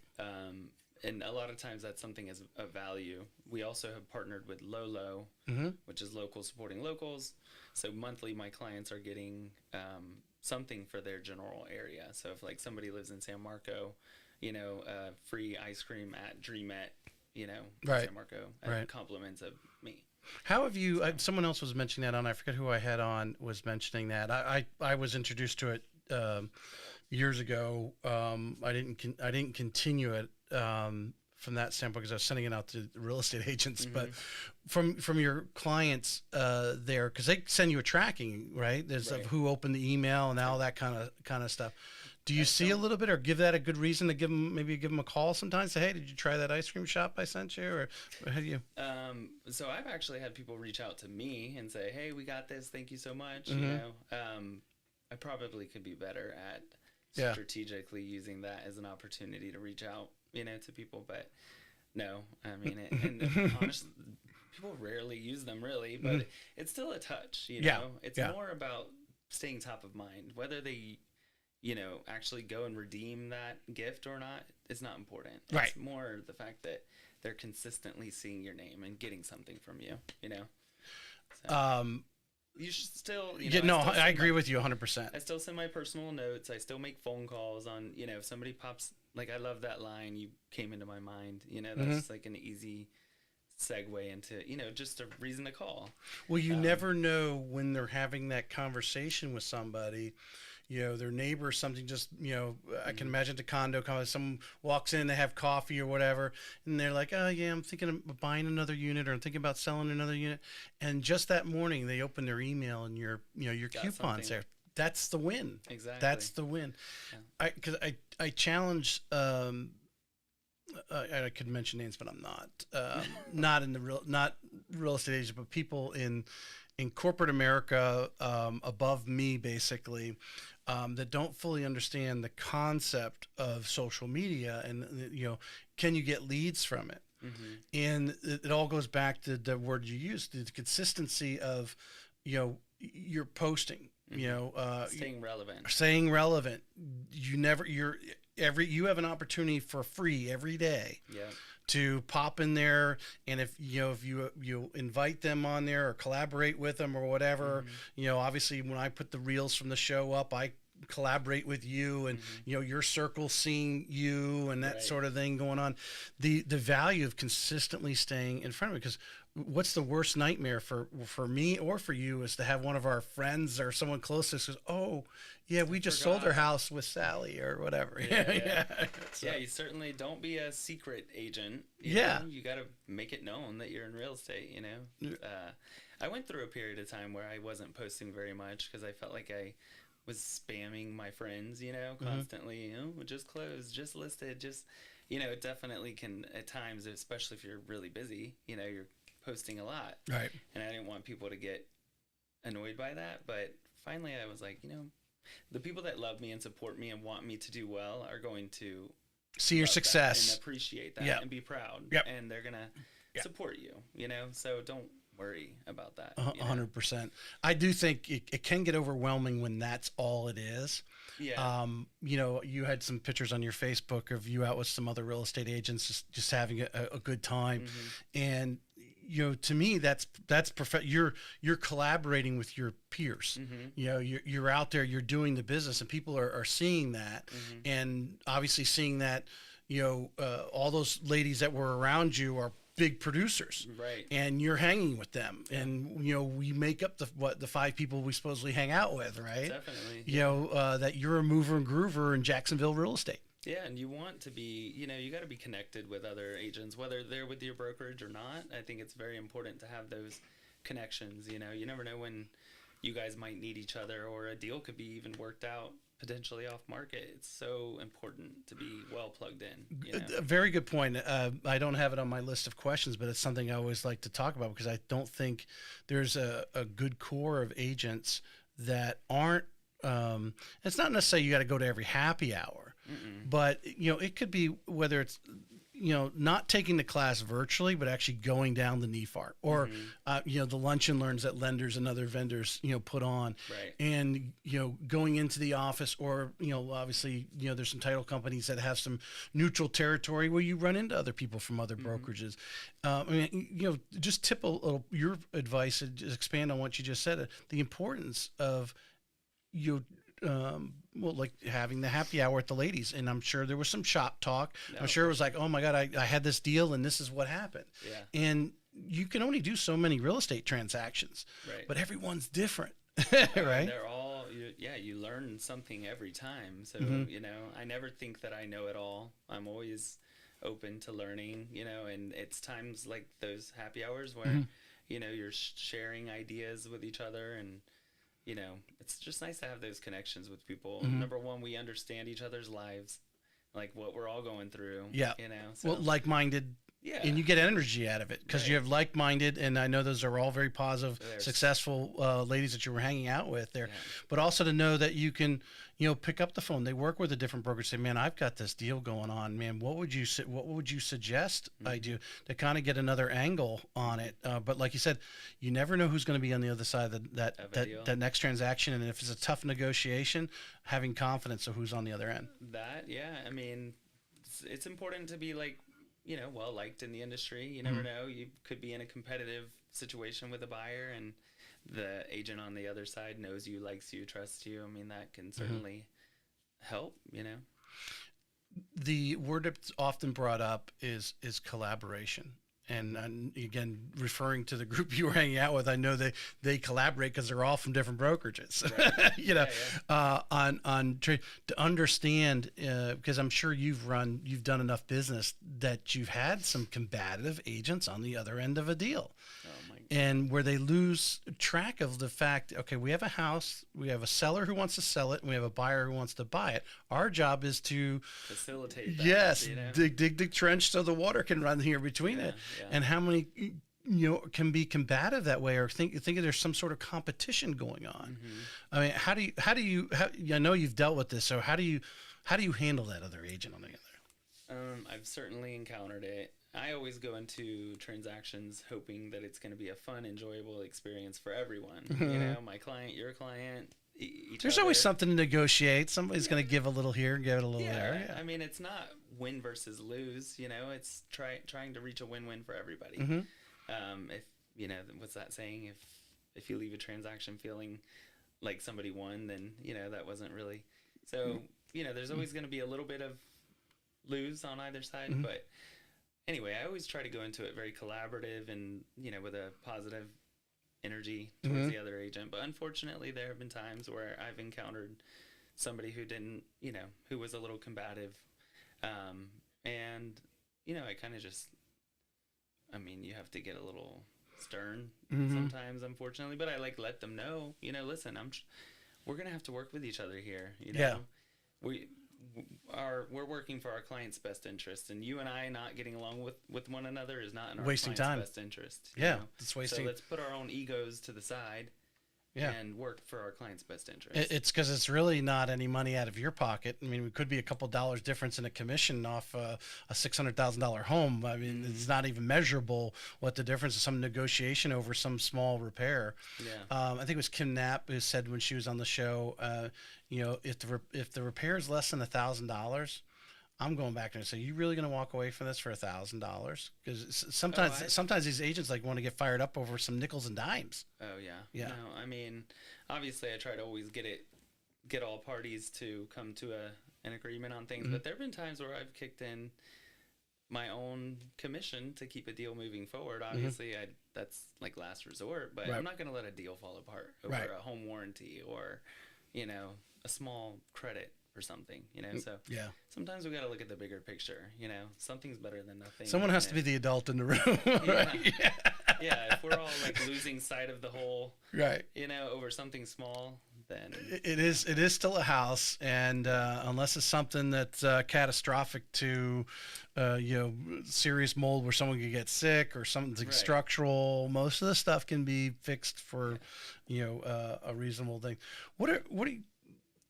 and a lot of times that's something as of value. We also have partnered with Lolo, which is local supporting locals. So monthly, my clients are getting something for their general area. So if like somebody lives in San Marco, free ice cream at Dreamette, Right. San Marco, Right. compliments of me. How have you? Someone else was mentioning that on. I forget who I had on was mentioning that. I was introduced to it years ago. I didn't continue it from that standpoint because I was sending it out to real estate agents. But from your clients there, because they send you a tracking, right? There's Right. of who opened the email and all that kind of stuff. Do you see a little bit, or give that a good reason to give them a call sometimes? Say, hey, did you try that ice cream shop I sent you, or how do you? So I've actually had people reach out to me and say, hey, we got this. Thank you so much. I probably could be better at strategically using that as an opportunity to reach out, to people. But no, I mean, and honestly, people rarely use them really, but it's still a touch, It's more about staying top of mind. Whether they, actually go and redeem that gift or not, it's not important. Right. It's more the fact that they're consistently seeing your name and getting something from you, So, you should still, I agree with you 100%. I still send my personal notes. I still make phone calls on, if somebody pops, like, I love that line, you came into my mind, that's like an easy segue into, just a reason to call. Well, you never know when they're having that conversation with somebody, their neighbor or something, just, I can imagine the condo, someone walks in, they have coffee or whatever, and they're like, oh yeah, I'm thinking of buying another unit, or I'm thinking about selling another unit. And just that morning they open their email and your coupons something there. That's the win. Exactly. That's the win. Yeah. I challenge, I could mention names, but I'm not, not real estate agents, but people in corporate America, above me, basically, that don't fully understand the concept of social media, and can you get leads from it? And it all goes back to the word you used, the consistency of, you're posting, staying relevant. You have an opportunity for free every day. Yeah. To pop in there, and if you invite them on there or collaborate with them or whatever, obviously when I put the reels from the show up, I collaborate with you, and your circle seeing you and that sort of thing going on. The value of consistently staying in front of it, because what's the worst nightmare for me or for you is to have one of our friends or someone close to us says, oh yeah, we just sold our house with Sally or whatever. So, you certainly don't be a secret agent. You got to make it known that you're in real estate. I went through a period of time where I wasn't posting very much because I felt like I was spamming my friends, constantly. Just closed, just listed, just it definitely can at times, especially if you're really busy. You're posting a lot, right? And I didn't want people to get annoyed by that, but finally I was like, the people that love me and support me and want me to do well are going to see your success and appreciate that and be proud, and they're gonna support you. So don't worry about that. 100%. I do think it can get overwhelming when that's all it is. Yeah. You had some pictures on your Facebook of you out with some other real estate agents just having a good time, and to me that's perfect. You're collaborating with your peers. You're out there, you're doing the business, and people are seeing that, and obviously seeing that all those ladies that were around you are big producers, right? And you're hanging with them, and we make up the 5 people we supposedly hang out with, right? Definitely. That you're a mover and groover in Jacksonville real estate. Yeah, and you want to be, you got to be connected with other agents, whether they're with your brokerage or not. I think it's very important to have those connections. You never know when you guys might need each other, or a deal could be even worked out potentially off market. It's so important to be well plugged in. A very good point. I don't have it on my list of questions, but it's something I always like to talk about, because I don't think there's a good core of agents that aren't. It's not necessarily you got to go to every happy hour, but it could be whether it's not taking the class virtually, but actually going down the NEFAR or, the lunch and learns that lenders and other vendors, put on, Right. and, going into the office or, obviously, there's some title companies that have some neutral territory where you run into other people from other brokerages. Just tip a little, your advice and just expand on what you just said, the importance of like having the happy hour at the ladies. And I'm sure there was some shop talk. No, I'm sure it was like, oh my God, I had this deal and this is what happened. Yeah. And you can only do so many real estate transactions, Right. but everyone's different. And Right. they're all, you learn something every time. So, I never think that I know it all. I'm always open to learning, and it's times like those happy hours where, you're sharing ideas with each other, and, it's just nice to have those connections with people. Number one, we understand each other's lives, like what we're all going through. Yeah. So, Well, like-minded. yeah. And you get energy out of it because you have like-minded, and I know those are all very positive, successful ladies that you were hanging out with there. Yeah. But also to know that you can, pick up the phone. They work with a different broker. Say, man, I've got this deal going on. Man, what would you suggest I do to kind of get another angle on it? But like you said, you never know who's going to be on the other side of that next transaction, and if it's a tough negotiation, having confidence of who's on the other end. I mean, it's important to be like, well liked in the industry. You never know. You could be in a competitive situation with a buyer, and the agent on the other side knows you, likes you, trusts you. I mean, that can certainly help, The word that's often brought up is collaboration. And again, referring to the group you were hanging out with, I know they collaborate because they're all from different brokerages, Right. On trade to understand, because I'm sure you've done enough business that you've had some combative agents on the other end of a deal. Oh my God. And where they lose track of the fact, okay, we have a house, we have a seller who wants to sell it, and we have a buyer who wants to buy it. Our job is to Facilitate that. yes, dig the trench so the water can run here between it. Yeah. And how many can be combative that way, or think there's some sort of competition going on. I mean, how do you I know you've dealt with this, so how do you handle that other agent on the other? I've certainly encountered it. I always go into transactions hoping that it's going to be a fun, enjoyable experience for everyone. My client, your client, each There's other. always something to negotiate. Somebody's going to give a little here, give it a little there. Yeah. I mean, it's not win versus lose. It's trying to reach a win-win for everybody. If what's that saying? If you leave a transaction feeling like somebody won, then that wasn't really. So there's always going to be a little bit of lose on either side, but anyway, I always try to go into it very collaborative and with a positive energy towards the other agent. But unfortunately, there have been times where I've encountered somebody who didn't, who was a little combative, and I kind of just, you have to get a little stern sometimes, unfortunately. But I let them know, listen, we're gonna have to work with each other here. We're working for our client's best interest, and you and I not getting along with one another is not in our wasting client's time. best interest. It's wasting. So let's put our own egos to the side and work for our client's best interest. It's because it's really not any money out of your pocket. I mean, it could be a couple dollars difference in a commission off a $600,000 home. I mean, it's not even measurable what the difference is. Some negotiation over some small repair. I think it was Kim Knapp who said when she was on the show, if the repair is less than $1,000, I'm going back and say, you really going to walk away from this for $1,000? Because sometimes these agents want to get fired up over some nickels and dimes. Oh yeah. No, I mean, obviously I try to always get all parties to come to an agreement on things, but there've been times where I've kicked in my own commission to keep a deal moving forward. Obviously that's like last resort, but I'm not going to let a deal fall apart over a home warranty or, a small credit or something, so sometimes we got to look at the bigger picture, something's better than nothing. Someone has to be the adult in the room. Right? If we're all losing sight of the whole, over something small, then it is still a house, and unless it's something that's catastrophic to serious mold where someone could get sick or something structural, most of the stuff can be fixed for a reasonable thing. What are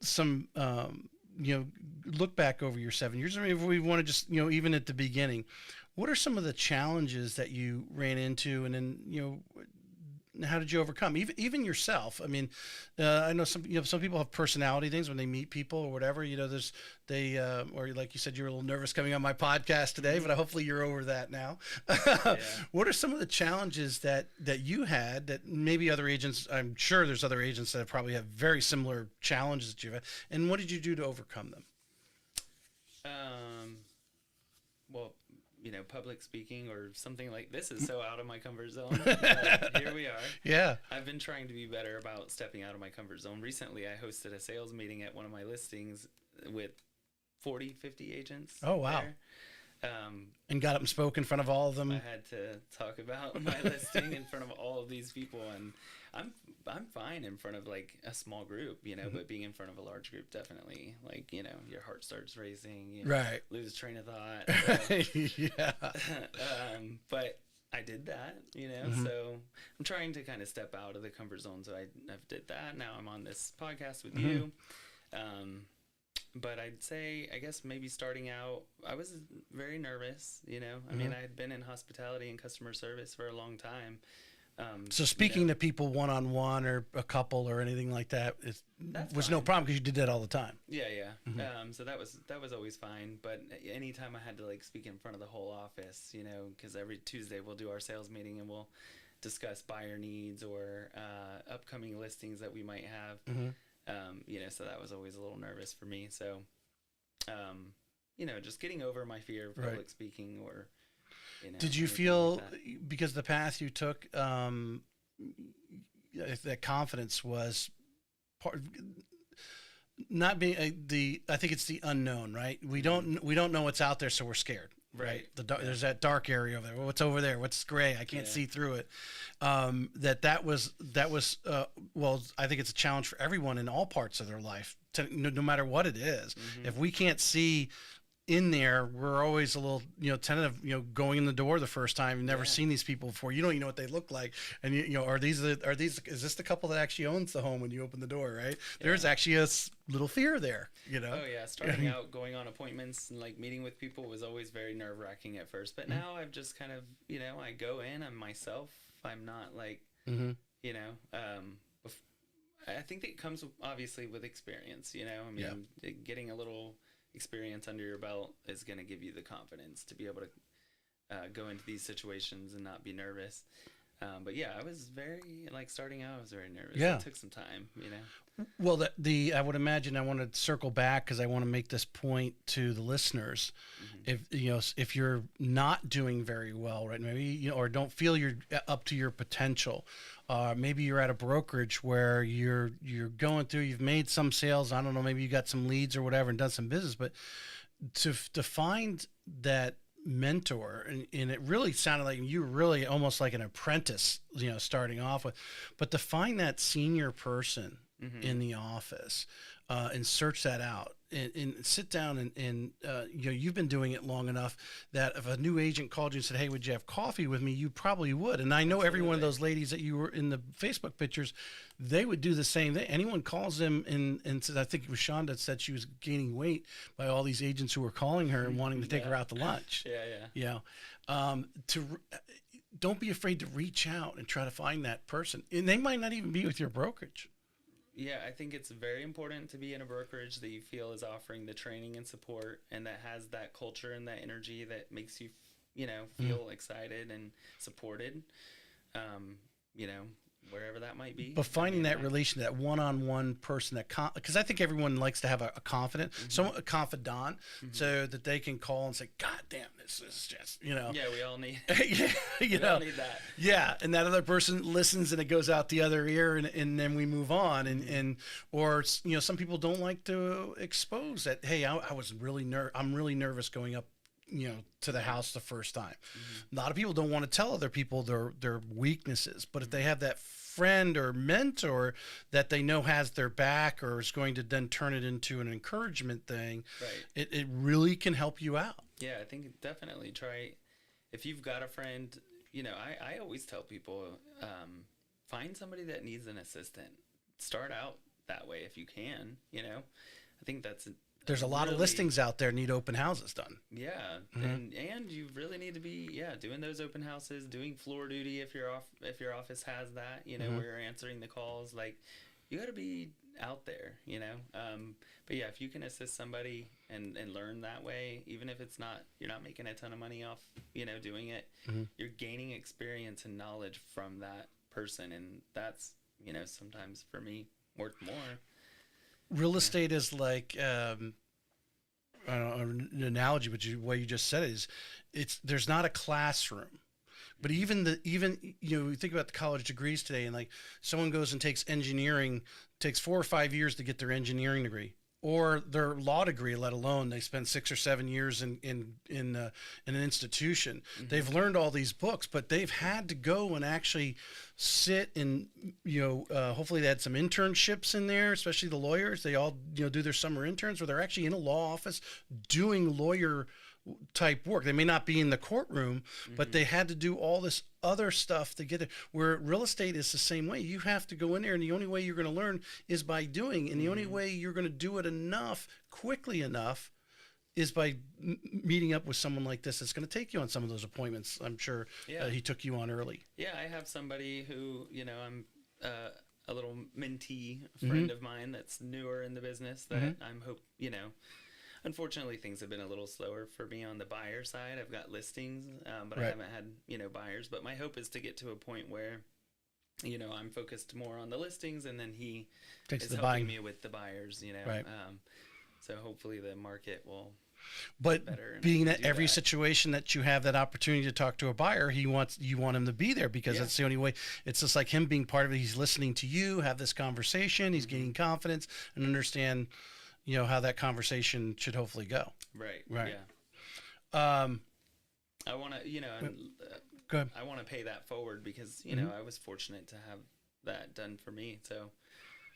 some look back over your 7 years, I mean, if we want to just, even at the beginning, what are some of the challenges that you ran into, and then, how did you overcome even yourself? I mean, I know some people have personality things when they meet people or whatever, or like you said, you were a little nervous coming on my podcast today, but hopefully you're over that now. Yeah. What are some of the challenges that you had that maybe other agents, I'm sure there's other agents that probably have very similar challenges that you've had, and what did you do to overcome them? Well, public speaking or something like this is so out of my comfort zone. But here we are. Yeah. I've been trying to be better about stepping out of my comfort zone. Recently, I hosted a sales meeting at one of my listings with 40, 50 agents. Oh, wow. There. And got up and spoke in front of all of them. I had to talk about my listing in front of all of these people, and I'm fine in front of like a small group, but being in front of a large group, definitely, like, your heart starts racing, right, lose train of thought. So. Yeah. But I did that, so I'm trying to kind of step out of the comfort zone. So I've did that. Now I'm on this podcast with you. But I'd say, I guess maybe starting out, I was very nervous, I mean, I had been in hospitality and customer service for a long time. So speaking to people one-on-one or a couple or anything like that, was no problem because you did that all the time. Yeah. So that was always fine. But anytime I had to like speak in front of the whole office, because every Tuesday we'll do our sales meeting and we'll discuss buyer needs or upcoming listings that we might have. So that was always a little nervous for me. So, just getting over my fear of public speaking or. Did you feel, because the path you took, that confidence was part, not being I think it's the unknown, right? We don't know what's out there, so we're scared. Right. There's that dark area over there. What's over there? What's gray? I can't see through it. That was well, I think it's a challenge for everyone in all parts of their life, no matter what it is. If we can't see in there, we're always a little, tentative, going in the door the first time. You've never seen these people before. You don't even know what they look like. And is this the couple that actually owns the home when you open the door, right? Yeah. There's actually a little fear there, Oh yeah. Starting out, going on appointments and like meeting with people was always very nerve wracking at first, but now I've just kind of, I go in, I'm myself. I'm not like, I think that it comes obviously with experience, I mean, getting a little experience under your belt is going to give you the confidence to be able to go into these situations and not be nervous. But yeah, I was starting out, I was very nervous. Yeah. It took some time, Well, I would imagine, I want to circle back because I want to make this point to the listeners. If you're not doing very well, right, maybe, or don't feel you're up to your potential, maybe you're at a brokerage where you're going through, you've made some sales, I don't know, maybe you got some leads or whatever and done some business, but to find that mentor, and it really sounded like you were really almost like an apprentice, starting off with, but to find that senior person in the office and search that out and sit down and you've been doing it long enough that if a new agent called you and said, hey, would you have coffee with me, you probably would. And I know every one of those ladies that you were in the Facebook pictures, they would do the same thing. Anyone calls them and says, I think it was Shonda said she was gaining weight by all these agents who were calling her and wanting to take her out to lunch. Don't be afraid to reach out and try to find that person, and they might not even be with your brokerage. Yeah, I think it's very important to be in a brokerage that you feel is offering the training and support and that has that culture and that energy that makes you, feel excited and supported, wherever that might be. But finding that relation, that one-on-one person because I think everyone likes to have a confidant, a confidant, so that they can call and say, God damn, this is just, Yeah, we all need we all need that. Yeah, and that other person listens and it goes out the other ear and then we move on. Or some people don't like to expose that, hey, I'm really nervous going up to the house the first time. A lot of people don't want to tell other people their weaknesses, but if they have that friend or mentor that they know has their back or is going to then turn it into an encouragement thing, it really can help you out. Yeah, I think definitely try, if you've got a friend, I always tell people, find somebody that needs an assistant. Start out that way if you can, I think that's There's a lot of really, listings out there need open houses done. Yeah, and you really need to be doing those open houses, doing floor duty if your office has that, where you're answering the calls. Like, you got to be out there, but yeah, if you can assist somebody and learn that way, even if you're not making a ton of money off doing it, you're gaining experience and knowledge from that person, and that's sometimes for me worth more. Real estate is like I don't know, an analogy, but the way you just said it is, there's not a classroom. But even you think about the college degrees today, and like someone goes and takes engineering, takes 4 or 5 years to get their engineering degree, or their law degree, let alone they spend 6 or 7 years in an institution. They've learned all these books, but they've had to go and actually sit and hopefully they had some internships in there, especially the lawyers. They all do their summer interns where they're actually in a law office doing lawyer type work. They may not be in the courtroom, but they had to do all this other stuff to get it. Where real estate is the same way. You have to go in there, and the only way you're going to learn is by doing. And the only way you're going to do it quickly enough, is by meeting up with someone like this. It's going to take you on some of those appointments. I'm sure he took you on early. Yeah, I have somebody who I'm a little mentee friend of mine that's newer in the business that I'm unfortunately, things have been a little slower for me on the buyer side. I've got listings, but I haven't had, buyers. But my hope is to get to a point where, I'm focused more on the listings, and then he is helping me with the buyers, Right. So hopefully the market will But be better. Being that every situation that you have that opportunity to talk to a buyer, you want him to be there, because that's the only way. It's just like him being part of it. He's listening to you, have this conversation. He's gaining confidence and understand how that conversation should hopefully go. Right. Yeah. I want to, go ahead. I want to pay that forward because, I was fortunate to have that done for me. So,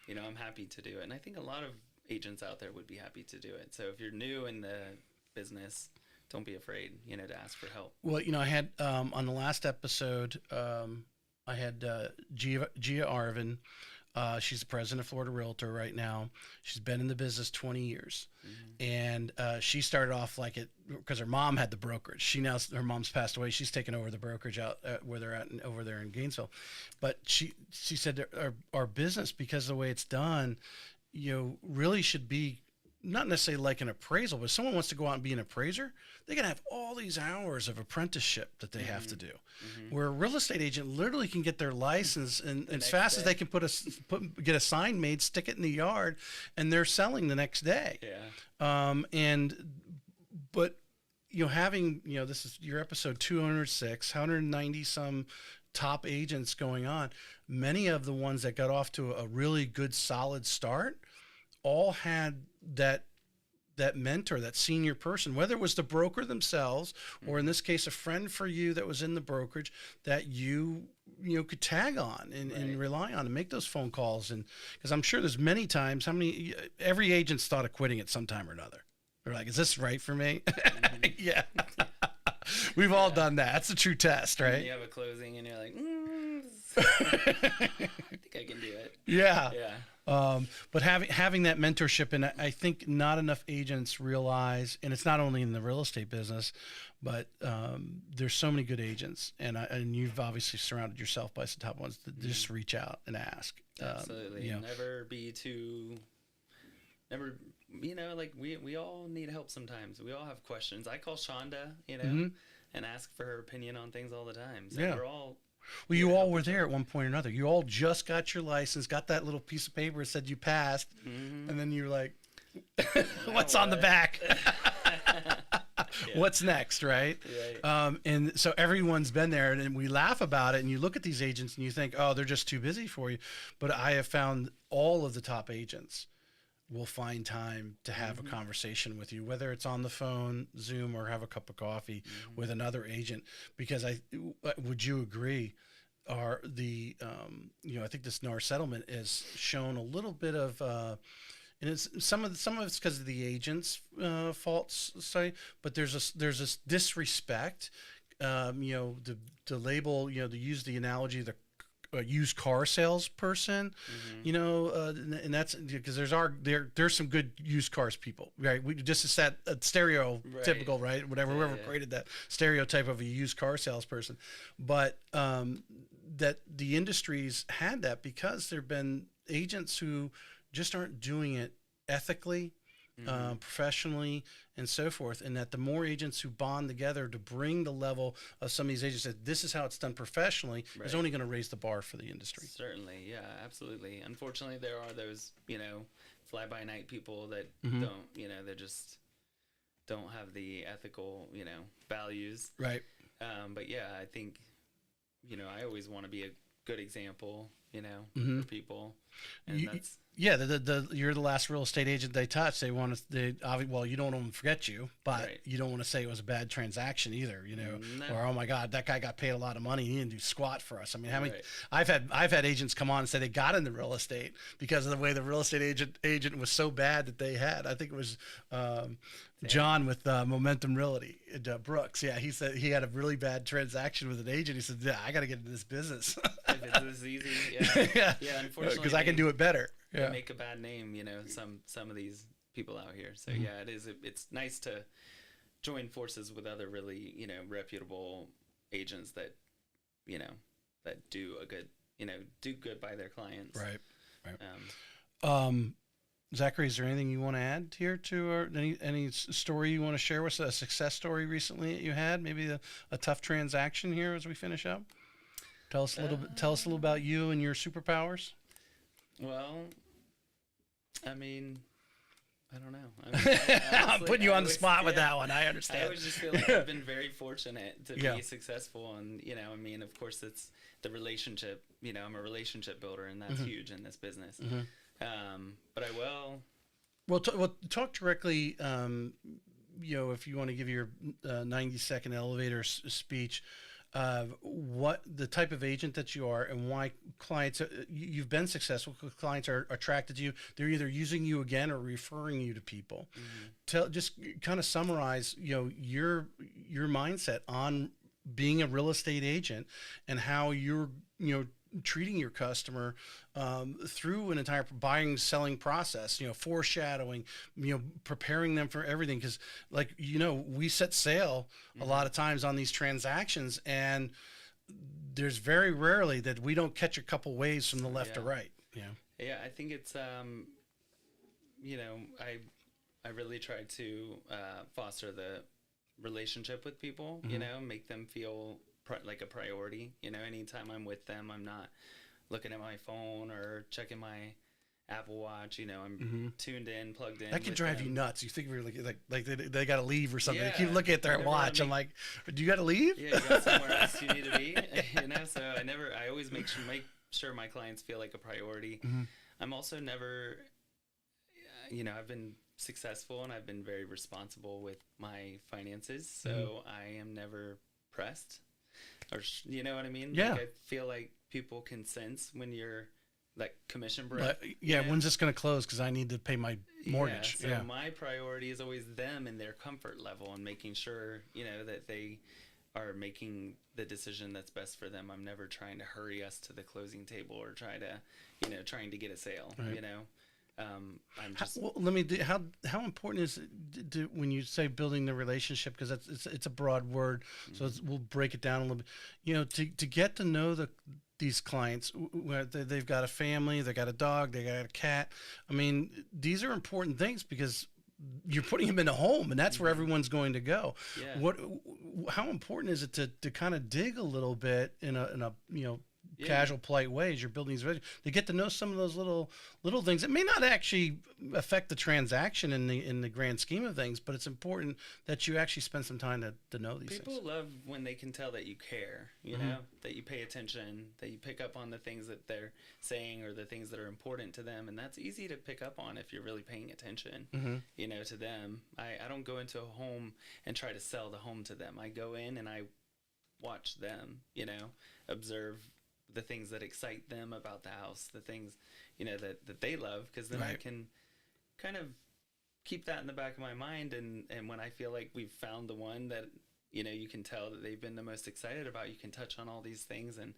I'm happy to do it. And I think a lot of agents out there would be happy to do it. So if you're new in the business, don't be afraid, to ask for help. Well, I had, on the last episode, I had Gia Arvin. She's the president of Florida Realtor right now. She's been in the business 20 years. And she started off because her mom had the brokerage. Her mom's passed away. She's taken over the brokerage out where they're at over there in Gainesville. But she said our business, because of the way it's done, really should be not necessarily like an appraisal, but if someone wants to go out and be an appraiser, they can have all these hours of apprenticeship that they have to do. Where a real estate agent literally can get their license and as fast as they can get a sign made, stick it in the yard, and they're selling the next day. But having, this is your episode 206, 190 some top agents going on. Many of the ones that got off to a really good, solid start all had that mentor, that senior person, whether it was the broker themselves or in this case, a friend for you that was in the brokerage that you could tag on and rely on and make those phone calls. And because I'm sure there's many times, every agent's thought of quitting at some time or another. They're like, is this right for me? Yeah. We've all done that. That's a true test, right? You have a closing and you're like, I think I can do it. Yeah. But having that mentorship, and I think not enough agents realize, and it's not only in the real estate business, but there's so many good agents, and you've obviously surrounded yourself by some top ones that just reach out and ask. Absolutely. Never be too. Never. We all need help sometimes. We all have questions. I call Shonda, and ask for her opinion on things all the time. So we're all. Well, you all were there at one point or another. You all just got your license, got that little piece of paper that said you passed, and then you're like, what's on the back? What's next, right? And so everyone's been there, and we laugh about it, and you look at these agents and you think, oh, they're just too busy for you. But I have found all of the top agents will find time to have a conversation with you, whether it's on the phone, Zoom, or have a cup of coffee with another agent. Because would you agree? I think this NAR settlement has shown a little bit of, and it's some of it's because of the agent's faults, but there's this disrespect. To label, to use the analogy, a used car salesperson, and that's because there's some good used cars people, right? We just it's that stereotypical, right? Whatever, whoever created that stereotype of a used car salesperson, but that the industry's had that because there've been agents who just aren't doing it ethically, professionally, and so forth, and that the more agents who bond together to bring the level of some of these agents that this is how it's done professionally is only going to raise the bar for the industry. Certainly, yeah, absolutely. Unfortunately, there are those, fly-by-night people that don't, they just don't have the ethical, values. Right. But yeah, I think, I always want to be a good example, for people, and that's. Yeah, you're the last real estate agent they touch. They want to, well, you don't want them to forget you, but you don't want to say it was a bad transaction either, or, oh my God, that guy got paid a lot of money. He didn't do squat for us. I mean, how many, I've had agents come on and say they got into real estate because of the way the real estate agent was so bad that they had, I think it was, John with Momentum Realty, Brooks. Yeah, he said he had a really bad transaction with an agent. He said, "Yeah, I got to get into this business. If it's this easy, yeah. Unfortunately, because I can do it better. They make a bad name, some of these people out here. So yeah, it is. It's nice to join forces with other really, reputable agents that, that do a good, do good by their clients. Right. Zackery, is there anything you want to add here to any story you want to share with us, a success story recently that you had, maybe a tough transaction here as we finish up? Tell us a little about you and your superpowers. Well, I mean, I don't know. Honestly, I'm putting you on the spot with that one. I understand. I always just feel like I've been very fortunate to be successful, and of course, it's the relationship. I'm a relationship builder, and that's huge in this business. But I will. Well, talk directly. If you want to give your 90-second elevator speech, what the type of agent that you are and why clients you've been successful because clients are attracted to you. They're either using you again or referring you to people. Just kind of summarize, your mindset on being a real estate agent and how you're, treating your customer through an entire buying selling process, foreshadowing, preparing them for everything, because we set sail a lot of times on these transactions, and there's very rarely that we don't catch a couple waves from the left to right. I think it's I really try to foster the relationship with people, make them feel like a priority. Anytime I'm with them, I'm not looking at my phone or checking my Apple Watch. I'm tuned in, plugged in. That can drive you nuts. You think we're like they got to leave or something. Yeah, they keep looking at their watch. I'm like, do you got to leave? Yeah, you got somewhere else you need to be. So I always make sure my clients feel like a priority. I'm also never, I've been successful and I've been very responsible with my finances. So I am never pressed. Or you know what I mean? Yeah. Like, I feel like people can sense when you're like commission broke. When's this going to close? Because I need to pay my mortgage. So my priority is always them and their comfort level and making sure, that they are making the decision that's best for them. I'm never trying to hurry us to the closing table or trying to get a sale, Right. I'm just. How important is it when you say building the relationship? Because it's a broad word, so we'll break it down a little bit. To get to know these clients, they've got a family, they got a dog, they got a cat. I mean, these are important things because you're putting them in a home, and that's where everyone's going to go. Yeah. How important is it to kind of dig a little bit in a casual, polite way as you're building these relationships, to get to know some of those little things that may not actually affect the transaction in the grand scheme of things, but it's important that you actually spend some time to know these things. People love when they can tell that you care, that you pay attention, that you pick up on the things that they're saying or the things that are important to them, and that's easy to pick up on if you're really paying attention, to them. I don't go into a home and try to sell the home to them. I go in and I watch them, observe the things that excite them about the house, the things, that they love, because then I can kind of keep that in the back of my mind. And when I feel like we've found the one that, you can tell that they've been the most excited about, you can touch on all these things. And,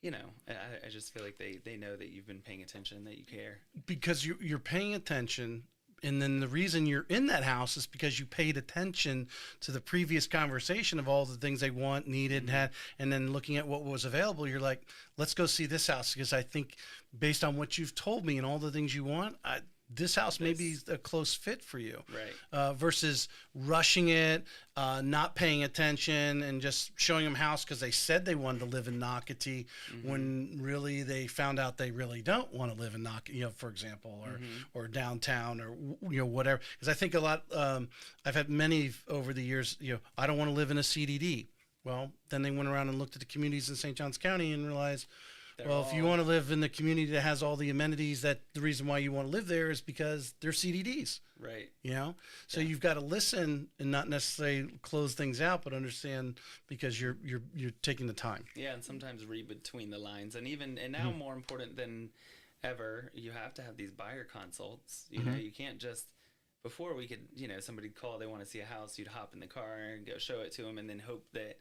you know, I just feel like they know that you've been paying attention, that you care. Because you're paying attention. And then the reason you're in that house is because you paid attention to the previous conversation of all the things they want, needed, and had, and then looking at what was available, you're like, let's go see this house because I think based on what you've told me and all the things you want, this house may be a close fit for you. Right. Versus rushing it, not paying attention, and just showing them house because they said they wanted to live in Nocatee when really they found out they really don't want to live in Nocatee, for example, or downtown, or whatever. Because I think a lot, I've had many over the years, I don't want to live in a CDD. Well, then they went around and looked at the communities in St. Johns County and realized, if you want to live in the community that has all the amenities, that the reason why you want to live there is because they're CDDs. Right. So you've got to listen and not necessarily close things out, but understand because you're taking the time. Yeah, and sometimes read between the lines, and now more important than ever, you have to have these buyer consults. You can't just. Before we could, somebody'd call, they want to see a house, you'd hop in the car and go show it to them, and then hope that,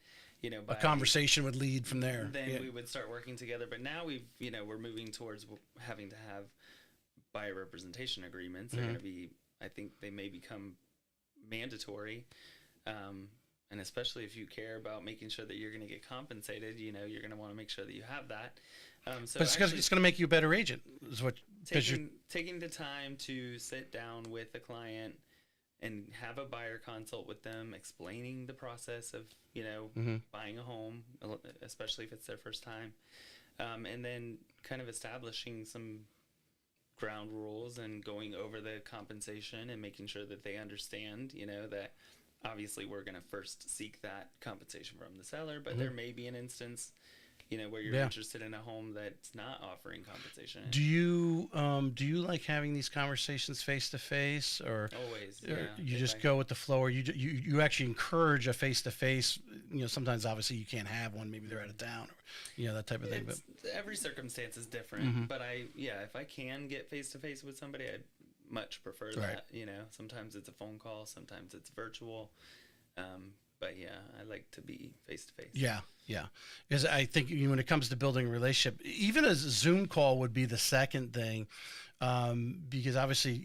a conversation would lead from there. Then we would start working together. But now we're moving towards having to have buyer representation agreements. They're going to be, I think they may become mandatory. And especially if you care about making sure that you're going to get compensated, you're going to want to make sure that you have that. So but it's going to make you a better agent, is what taking the time to sit down with a client and have a buyer consult with them, explaining the process of buying a home, especially if it's their first time, and then kind of establishing some ground rules and going over the compensation and making sure that they understand, that obviously we're going to first seek that compensation from the seller, but there may be an instance where you're interested in a home that's not offering compensation. Do you like having these conversations face to face, or always? Or you just go with the flow, or you actually encourage a face to face? Sometimes obviously you can't have one. Maybe they're out of town, or that type of thing. But every circumstance is different. But if I can get face to face with somebody, I'd much prefer that. Sometimes it's a phone call, sometimes it's virtual. But yeah, I like to be face to face. Yeah. Because I think when it comes to building a relationship, even a Zoom call would be the second thing. Because obviously,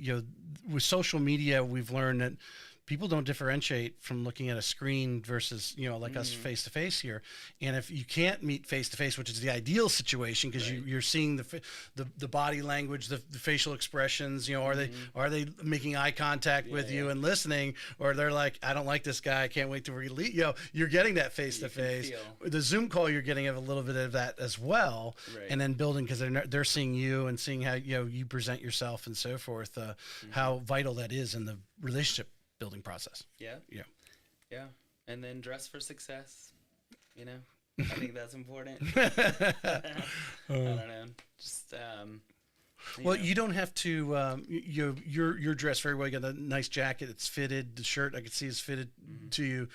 with social media, we've learned that people don't differentiate from looking at a screen versus, like us face to face here. And if you can't meet face to face, which is the ideal situation, because you're seeing the body language, the facial expressions, are they making eye contact with you and listening, or they're like, I don't like this guy, I can't wait to release. You're getting that face to face. The Zoom call, you're getting a little bit of that as well, and then building, because they're seeing you and seeing how you present yourself and so forth. How vital that is in the relationship building process. Yeah. And then dress for success. I think that's important. I don't know. Just you don't have to. You're dressed very well. You got a nice jacket. It's fitted. The shirt I can see is fitted to you.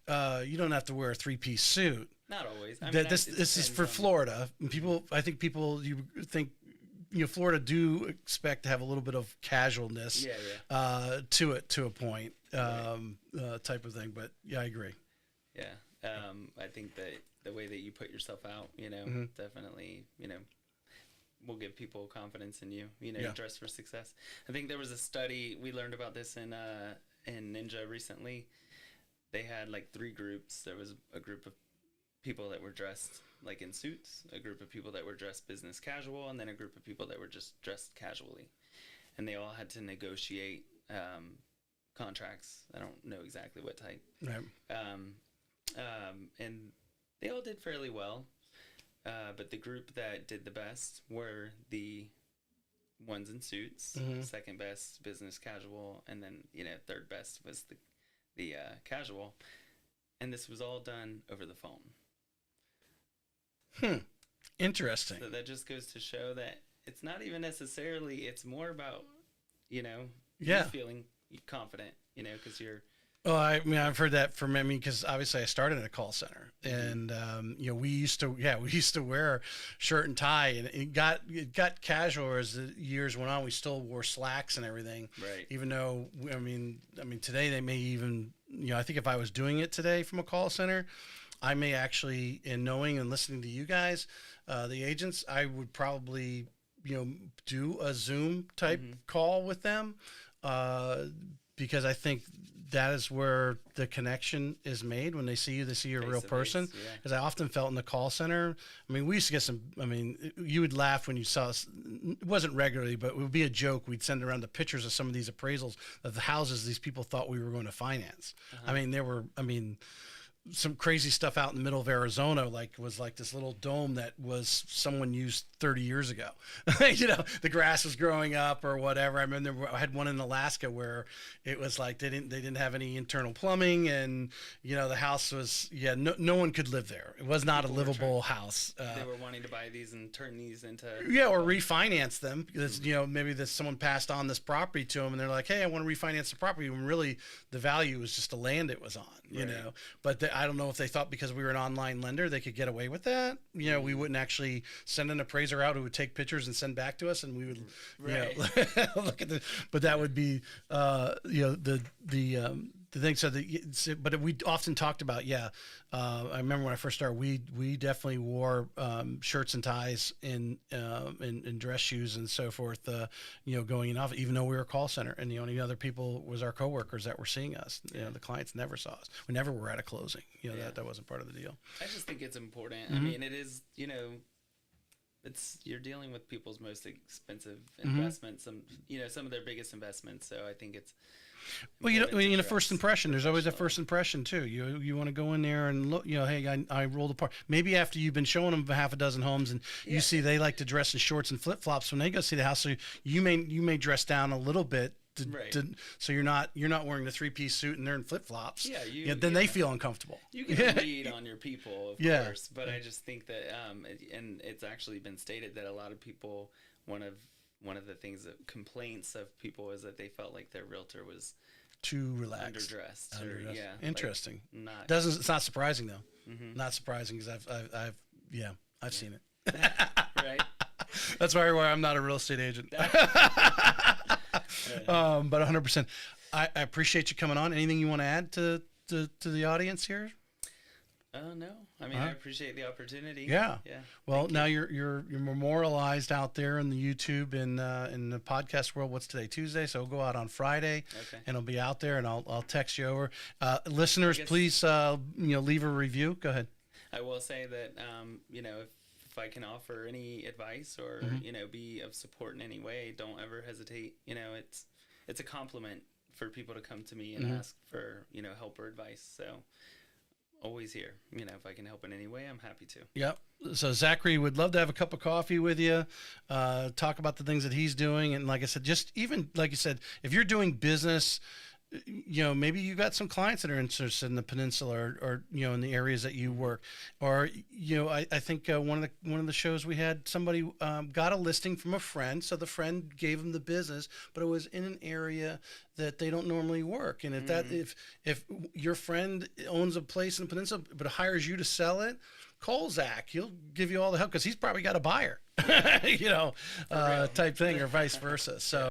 You don't have to wear a 3-piece suit. Not always. This is for Florida. I think people you think. Florida do expect to have a little bit of casualness to it, to a point, type of thing. But yeah, I agree. Yeah. I think that the way that you put yourself out, definitely, will give people confidence in you, dress for success. I think there was a study, we learned about this in Ninja recently. They had like 3 groups. There was a group of people that were dressed like in suits, a group of people that were dressed business casual, and then a group of people that were just dressed casually. And they all had to negotiate contracts. I don't know exactly what type. Right. And they all did fairly well. But the group that did the best were the ones in suits. Second best, business casual, and then third best was the casual. And this was all done over the phone. Interesting. So that just goes to show that it's not even necessarily, it's more about, you feeling confident, because you're. Oh, I've heard that from because obviously I started in a call center, and we used to wear shirt and tie, and it got casual as the years went on. We still wore slacks and everything, right? Even though today they may even I think if I was doing it today from a call center, I may actually, in knowing and listening to you guys, the agents, I would probably, do a Zoom type call with them, because I think that is where the connection is made. When they see you, they see you're a real person. Because I often felt in the call center, I mean, we used to get some, I mean, you would laugh when you saw us. It wasn't regularly, but it would be a joke. We'd send around the pictures of some of these appraisals of the houses these people thought we were going to finance. I mean, some crazy stuff out in the middle of Arizona, was this little dome that was someone used 30 years ago. The grass was growing up or whatever. I remember I had one in Alaska where it was like they didn't have any internal plumbing, and the house was no one could live there. It was not a livable house. They were wanting to buy these and turn these into or refinance them because maybe someone passed on this property to them and they're like, hey, I want to refinance the property, when really the value was just the land it was on. But I don't know if they thought because we were an online lender they could get away with that. We wouldn't actually send an appraiser out who would take pictures and send back to us, and we would look at but that would be the thing. But we often talked about I remember when I first started, we definitely wore shirts and ties and dress shoes and so forth, going in off, even though we were a call center, and the only other people was our coworkers that were seeing us. The clients never saw us. We never were at a closing. That wasn't part of the deal. I just think it's important. I mean, it is, you're dealing with people's most expensive investments, some of their biggest investments. So I think it's, well, first impression. There's always a first impression too. You want to go in there and look. Hey, I rolled apart. Maybe after you've been showing them half a dozen homes, and you see they like to dress in shorts and flip flops when they go see the house. So you may dress down a little bit. So you're not wearing the 3-piece suit and they're in flip flops. Then they feel uncomfortable. You can read on your people, of course, but I just think that, and it's actually been stated that a lot of people, one of the things that complaints of people is that they felt like their realtor was too relaxed, underdressed. Interesting. It's not surprising though. Not surprising, because I've seen it. Right. That's why I'm not a real estate agent. But 100%. I appreciate you coming on. Anything you want to add to the audience here? No. I mean, I appreciate the opportunity. Yeah. Well, now you're memorialized out there in the YouTube and in the podcast world. What's today? Tuesday. So we'll go out on Friday, and it'll be out there, and I'll text you over. Listeners, please, leave a review. Go ahead. I will say that, if I can offer any advice or, be of support in any way, don't ever hesitate. It's a compliment for people to come to me and ask for, help or advice. So always here. If I can help in any way, I'm happy to. Yep. So Zackery would love to have a cup of coffee with you, talk about the things that he's doing. And like I said, just even like you said, if you're doing business, maybe you got some clients that are interested in the peninsula or in the areas that you work, or I think one of the shows we had, somebody got a listing from a friend, so the friend gave them the business, but it was in an area that they don't normally work. And if your friend owns a place in the peninsula but hires you to sell it, call Zach. He'll give you all the help because he's probably got a buyer, type thing, or vice versa. So.